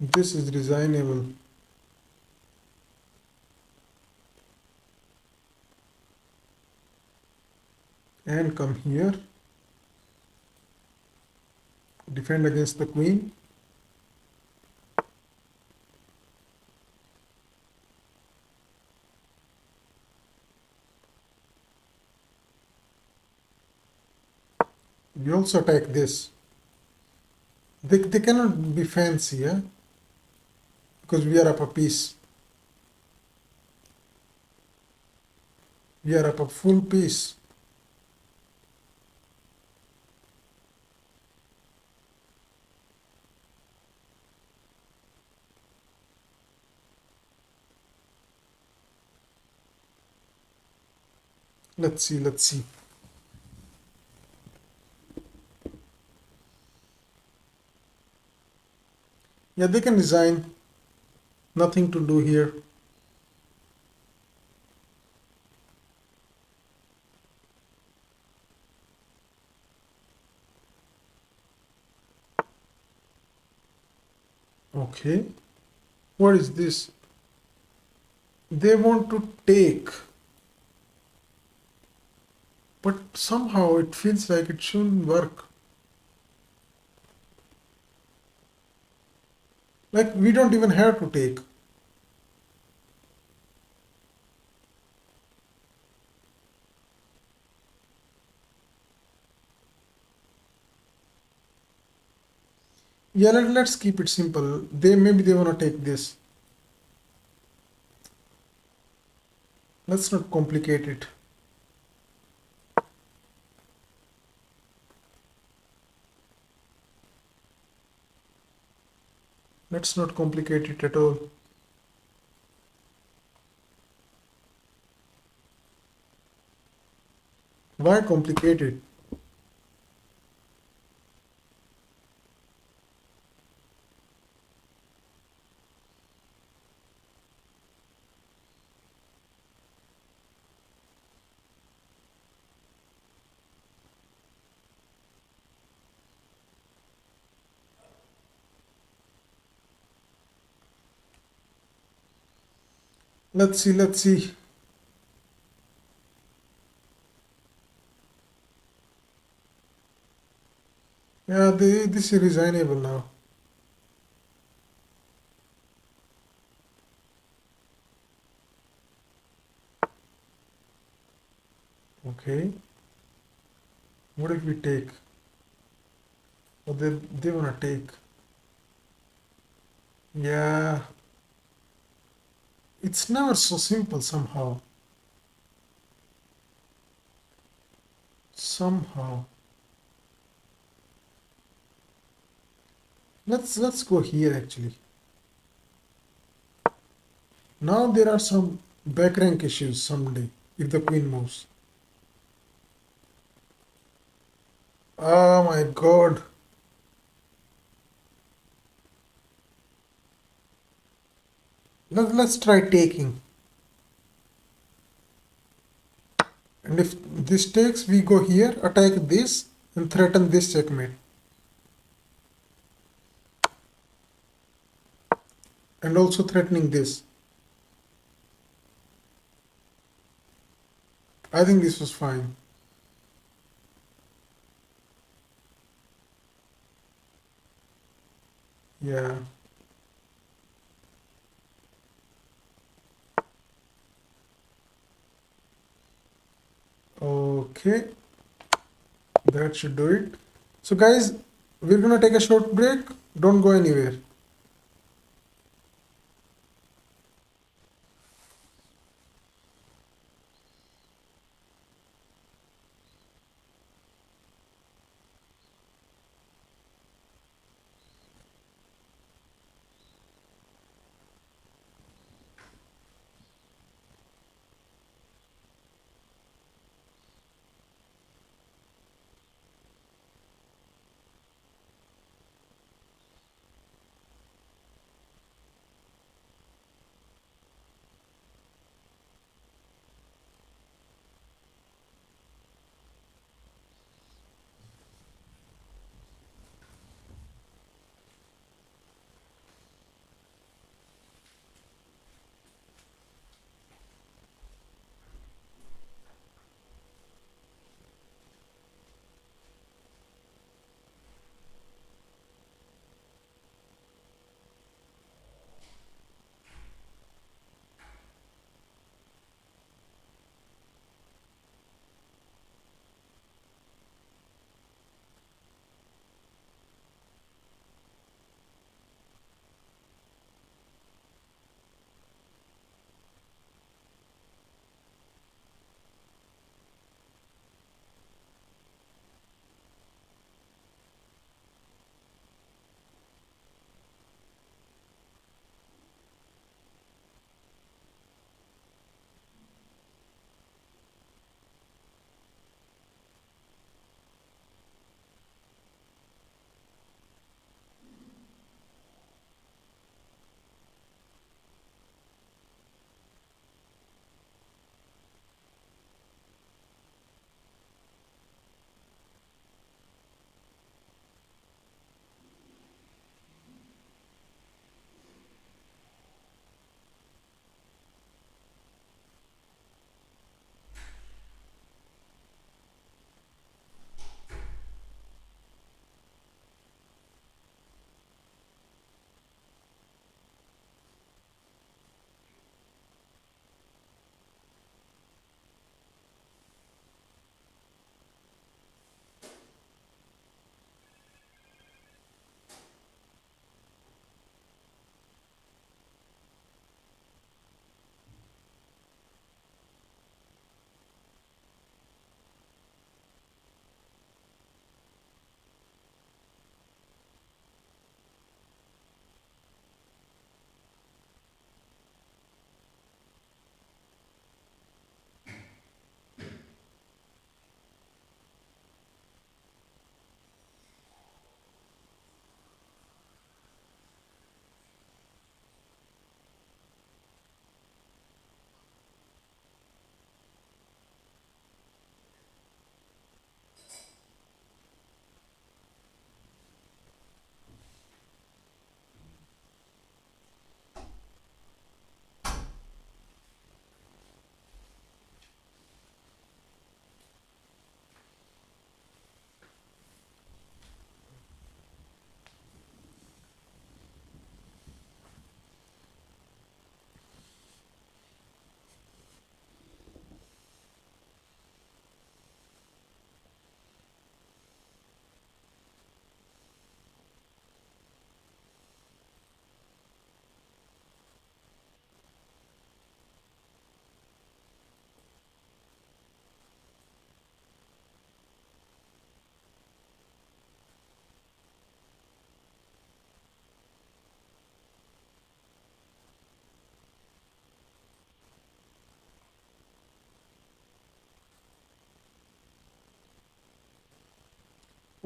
This is resignable. And come here. Defend against the queen. We also attack this. They cannot be fancy, yeah? Because we are up a piece. We are up a full piece. Let's see, let's see. Yeah, they can resign. Nothing to do here. Okay. What is this? They want to take, but somehow it feels like it shouldn't work. Like we don't even have to take. Yeah, let's keep it simple. They maybe they wanna take this. Let's not complicate it. Let's not complicate it at all. Why complicate it? Let's see, let's see. Yeah, this is resignable now. Okay. What if we take? Or they wanna take? Yeah, it's never so simple somehow. Somehow. Let's go here actually. Now there are some back rank issues someday if the queen moves. Oh my god. Let's try taking. And if this takes, we go here, attack this, and threaten this checkmate. And also threatening this. I think this was fine. Yeah. Okay. That should do it. So guys, we're gonna take a short break. Don't go anywhere.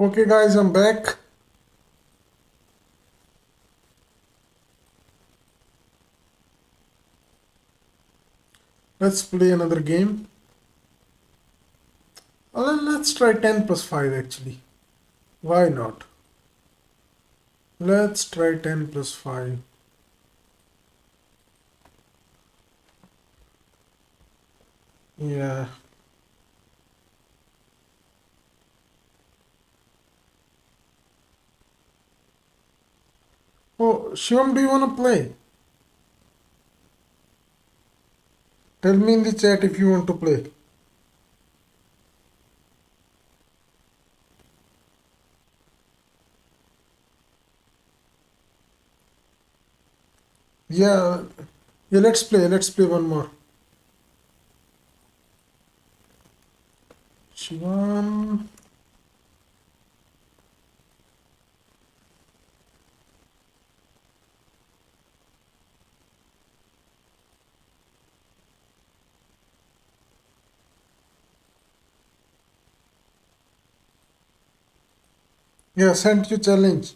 Okay, guys, I'm back. Let's play another game. Let's try 10 plus 5 actually. Why not? Let's try 10 plus 5. Yeah. Oh, Shivam, do you want to play? Tell me in the chat if you want to play. Yeah, yeah, let's play. Let's play one more. Shivam. Yeah, sent you challenge.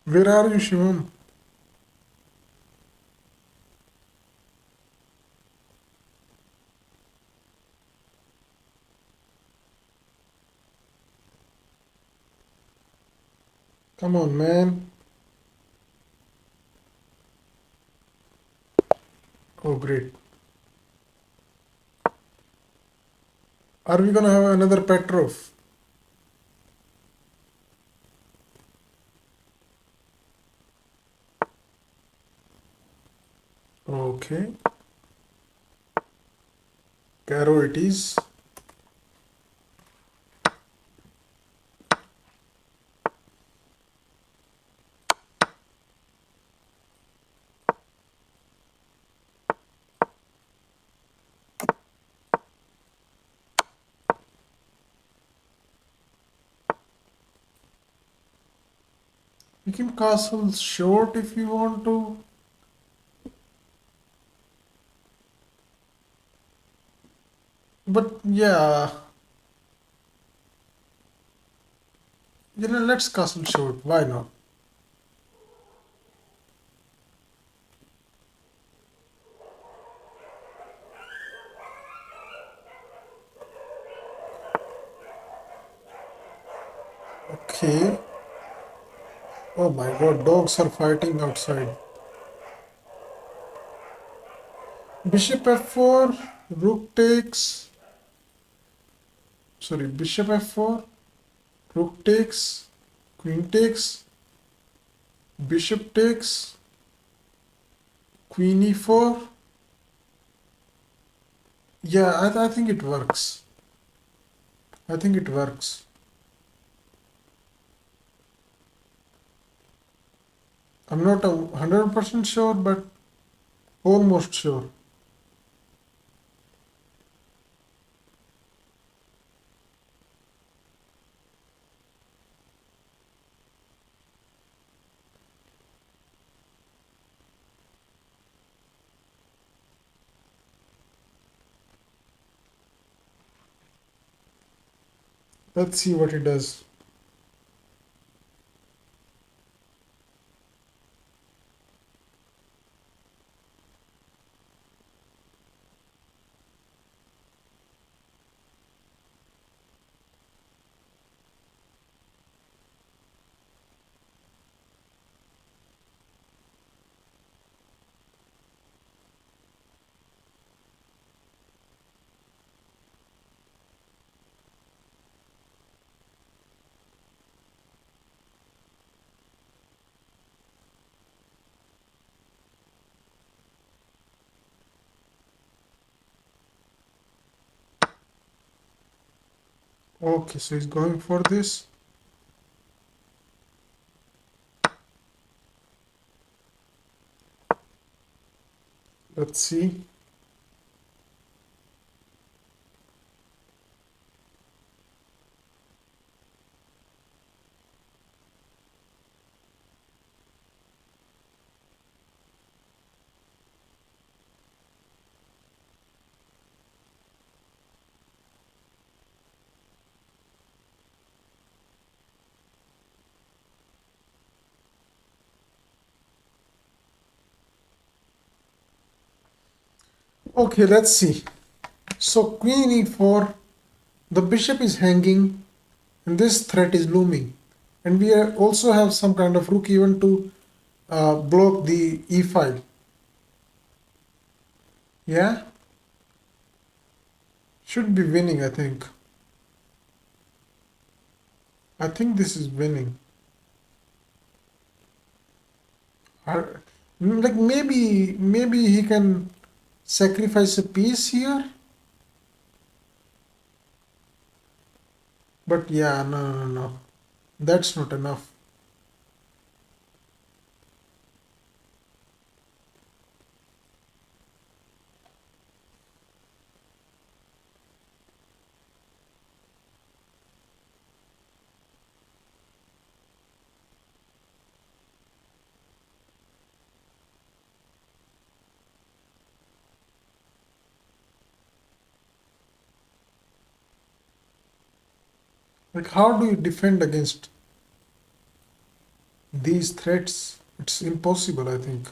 Where are you, Shivam? Come on, man. Oh, great. Are we gonna have another Petrov? Okay. Caro it is. You can castle short if you want to. But yeah, let's castle short. Why not? Okay. Oh my god, dogs are fighting outside. Bishop f4, rook takes. Sorry, bishop f4, rook takes, queen takes, bishop takes, queen e4. Yeah, I think it works. I think it works. I'm not 100% sure, but almost sure. Let's see what it does. Okay, so he's going for this. Let's see. Okay, let's see. So queen e4, the bishop is hanging and this threat is looming. And we also have some kind of rook even to block the e5. Yeah, should be winning, I think. I think this is winning. Or, like maybe he can sacrifice a piece here. But yeah, no. That's not enough. Like how do you defend against these threats? It's impossible, I think.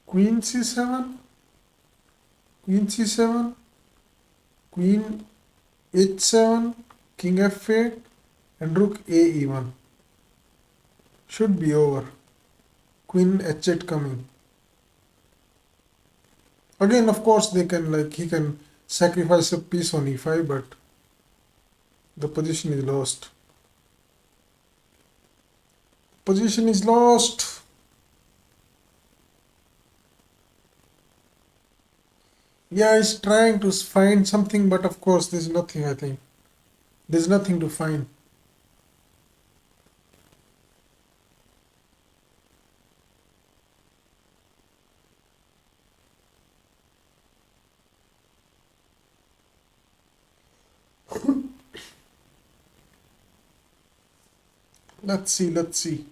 Queen c7, queen c7, queen h7, king f8, and rook a e1. Should be over. Queen h8 coming. Again, of course, they can like he can sacrifice a piece on e5, but the position is lost. Position is lost. Yeah, he's trying to find something, but of course, there's nothing, I think. There's nothing to find. Let's see.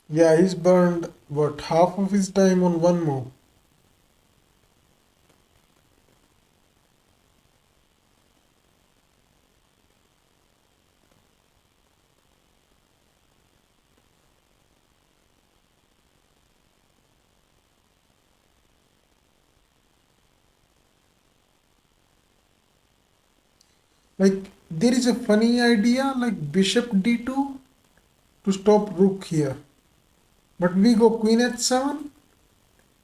Yeah, he's burned, what, half of his time on one move. Like, there is a funny idea like bishop d2 to stop rook here. But we go queen h7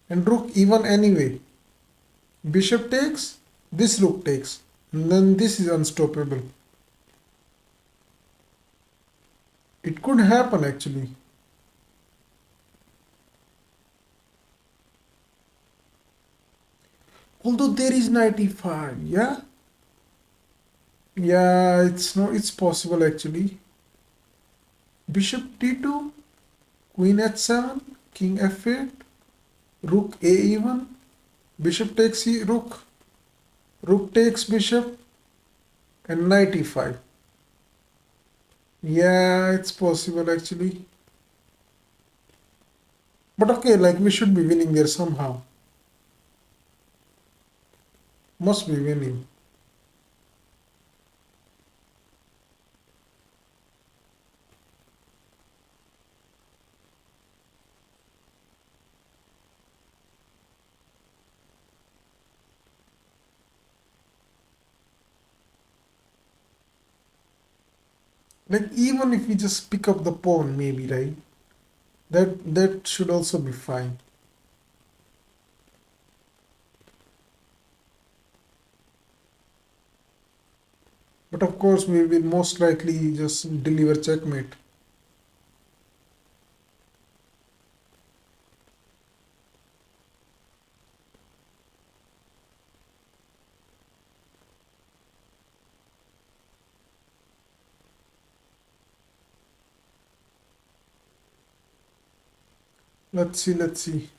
and rook e1 anyway. Bishop takes, this rook takes, and then this is unstoppable. It could happen actually. Although there is knight e5, yeah? Yeah, it's no, it's possible actually. Bishop d2, queen h7, king f8, rook a e1, bishop takes rook, rook takes bishop, and knight e5. Yeah, it's possible actually. But okay, like we should be winning there somehow. Must be winning. Like even if we just pick up the pawn, maybe, right? That should also be fine. But of course, we will most likely just deliver checkmate. Let's see.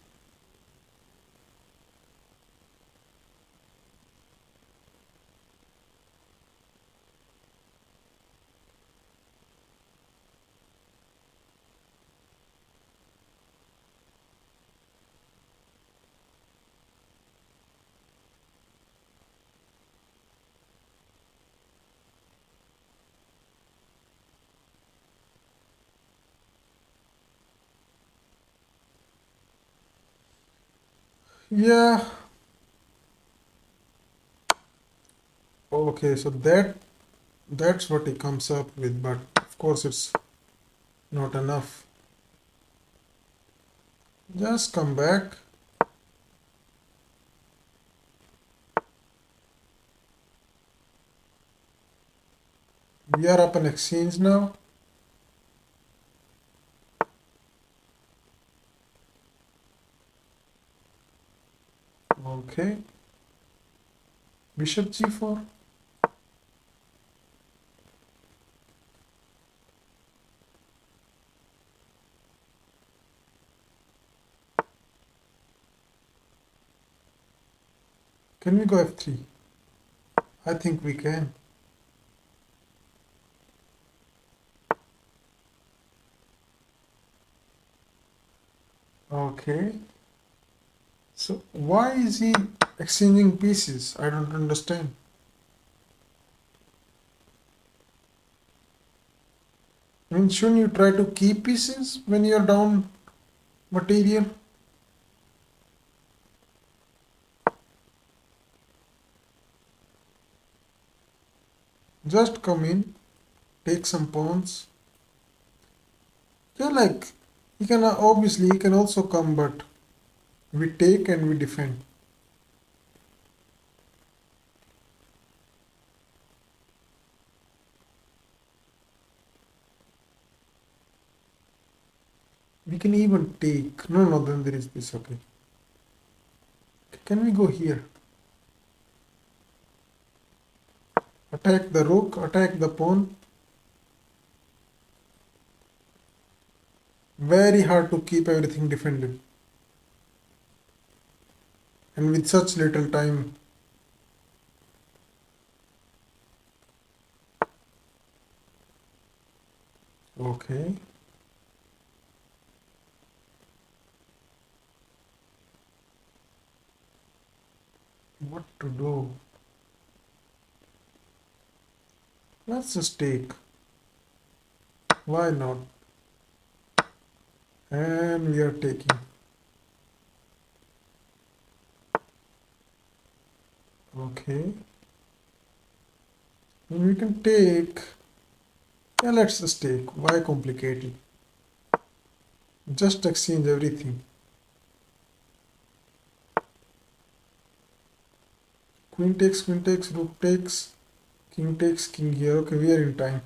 Yeah. Okay, so that's what he comes up with, but of course it's not enough. Just come back. We are up an exchange now. Okay. Bishop g4. Can we go f3? I think we can. Okay. So why is he exchanging pieces? I don't understand. I mean, shouldn't you try to keep pieces when you're down material? Just come in, take some pawns. Yeah, like he can obviously he can also come, but we take and we defend. We can even take. No, no, then there is this. Okay. Can we go here? Attack the rook, attack the pawn. Very hard to keep everything defended. And with such little time. Okay. What to do? Let's just take. Why not? And we are taking. Okay. And we can take. Yeah, let's just take. Why complicate it? Just exchange everything. Queen takes, rook takes, king here. Okay, we are in time.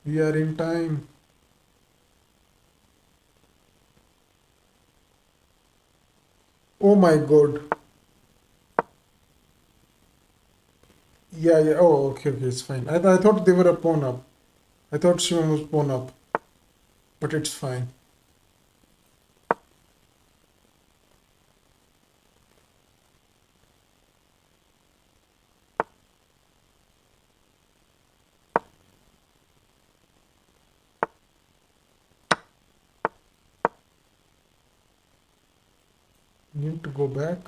We are in time. Oh my god. Yeah, yeah. Oh, okay, okay, it's fine. I thought they were a pawn up. I thought Shivam was pawn up, but it's fine. Need to go back.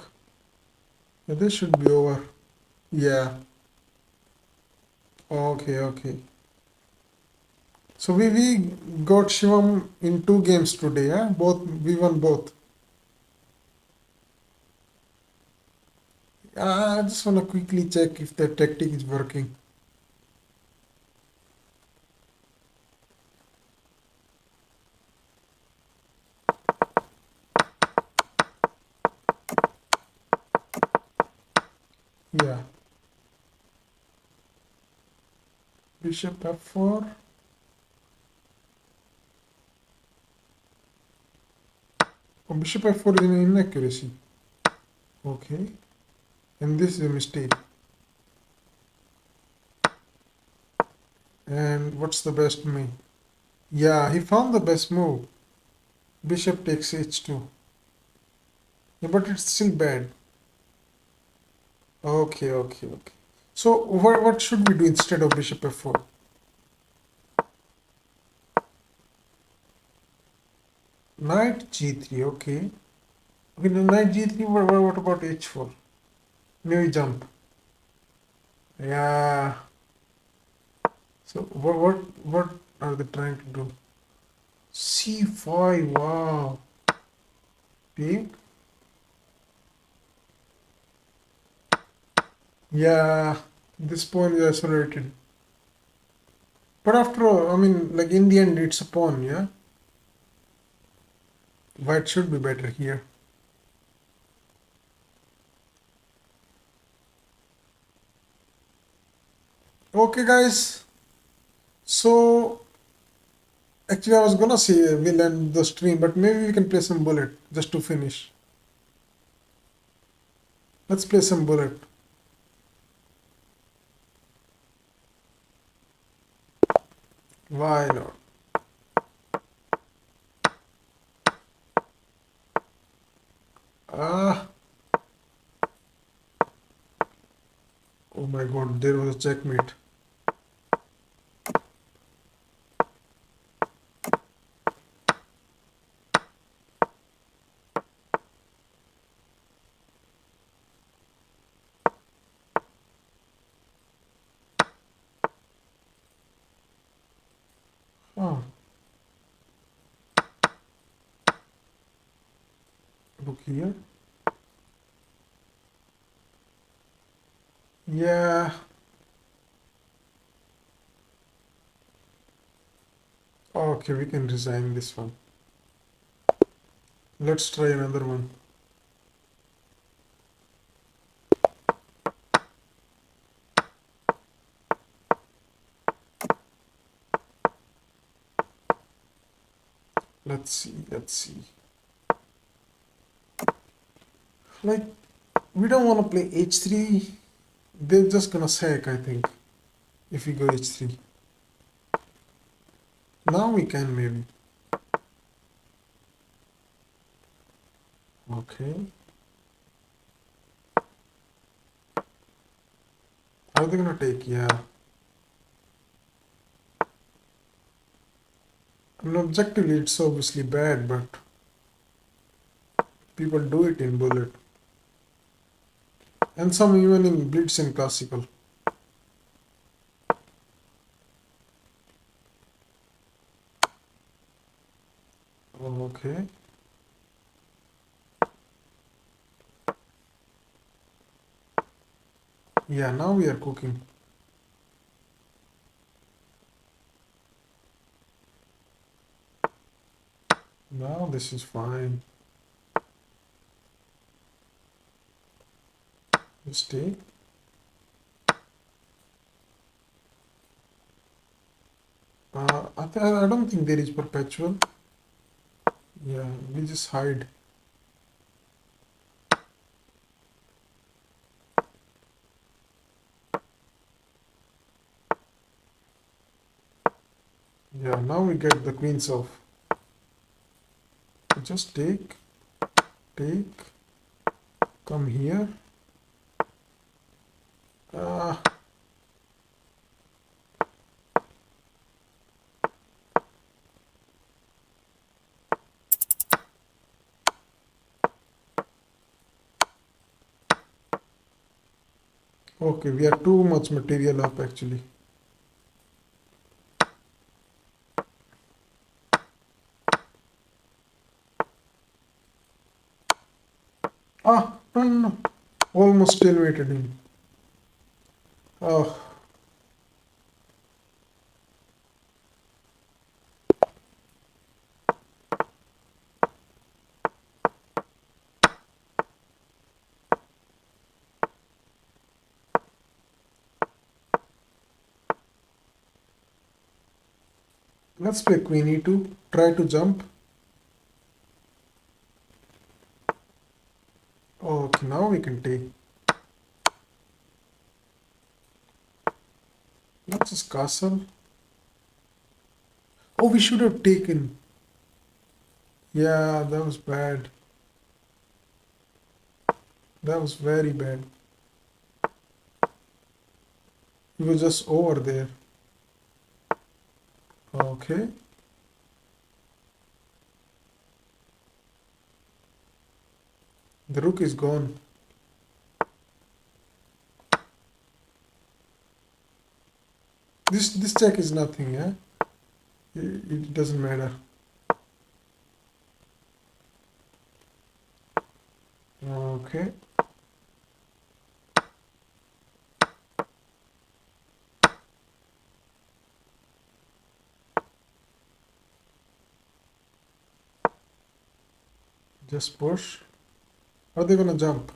Yeah, this should be over. Yeah. Okay, okay. So we got Shivam in 2 games today, huh? Both we won both. I just wanna quickly check if the tactic is working. Yeah. Bishop f4. Oh, bishop f4 is an inaccuracy. Okay. And this is a mistake. And what's the best move? Yeah, he found the best move. Bishop takes h2. Yeah, but it's still bad. Okay, okay, okay. So what should we do instead of bishop f4? Knight g3, okay. Okay, now knight g3, what about h4? Maybe jump. Yeah. So what are they trying to do? c5. Wow. Take. Yeah, this pawn is isolated. But after all, I mean, like in the end, it's a pawn, yeah? White should be better here. Okay, guys. So, actually, I was gonna say we'll end the stream, but maybe we can play some bullet just to finish. Let's play some bullet. Why not? Ah, oh my god, there was a checkmate. Oh, look here. Yeah. Okay, we can resign this one. Let's try another one. Let's see, let's see. Like, we don't want to play h3. They're just gonna sack, I think, if we go h3. Now we can maybe. Okay. Are they gonna take? Yeah. I mean, objectively, it's obviously bad, but people do it in bullet. And some even in blitz in classical. Okay. Yeah, now we are cooking. Now this is fine. Stay. I don't think there is perpetual. Yeah, we just hide. Yeah, now we get the queens off. Just take, come here. Uh, okay, we are too much material up actually. Ah, no, no, no. Almost stalemated him. Oh, let's play queen e2. Try to jump. Okay, now we can take. Let's just castle. Oh, we should have taken. Yeah, that was bad. That was very bad. He was just over there. Okay. The rook is gone. This check is nothing, yeah? It doesn't matter. Okay. Just push. Are they gonna jump?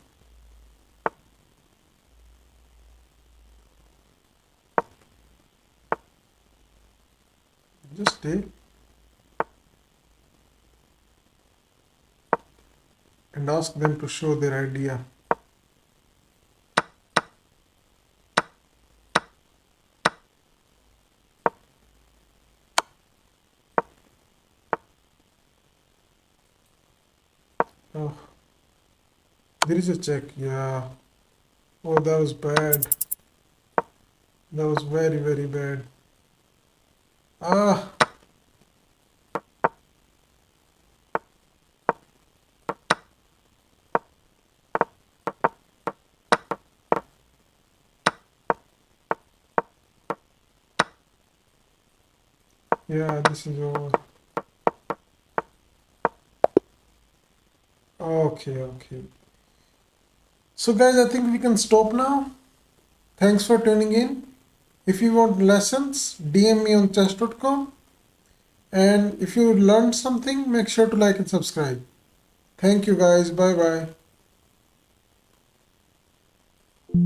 Just stay and ask them to show their idea. Oh, there is a check. Yeah. Oh, that was bad. That was very, very bad. Ah, yeah, this is over. Okay, okay. So guys, I think we can stop now. Thanks for tuning in. If you want lessons, DM me on chess.com. And if you learned something, make sure to like and subscribe. Thank you guys. Bye bye.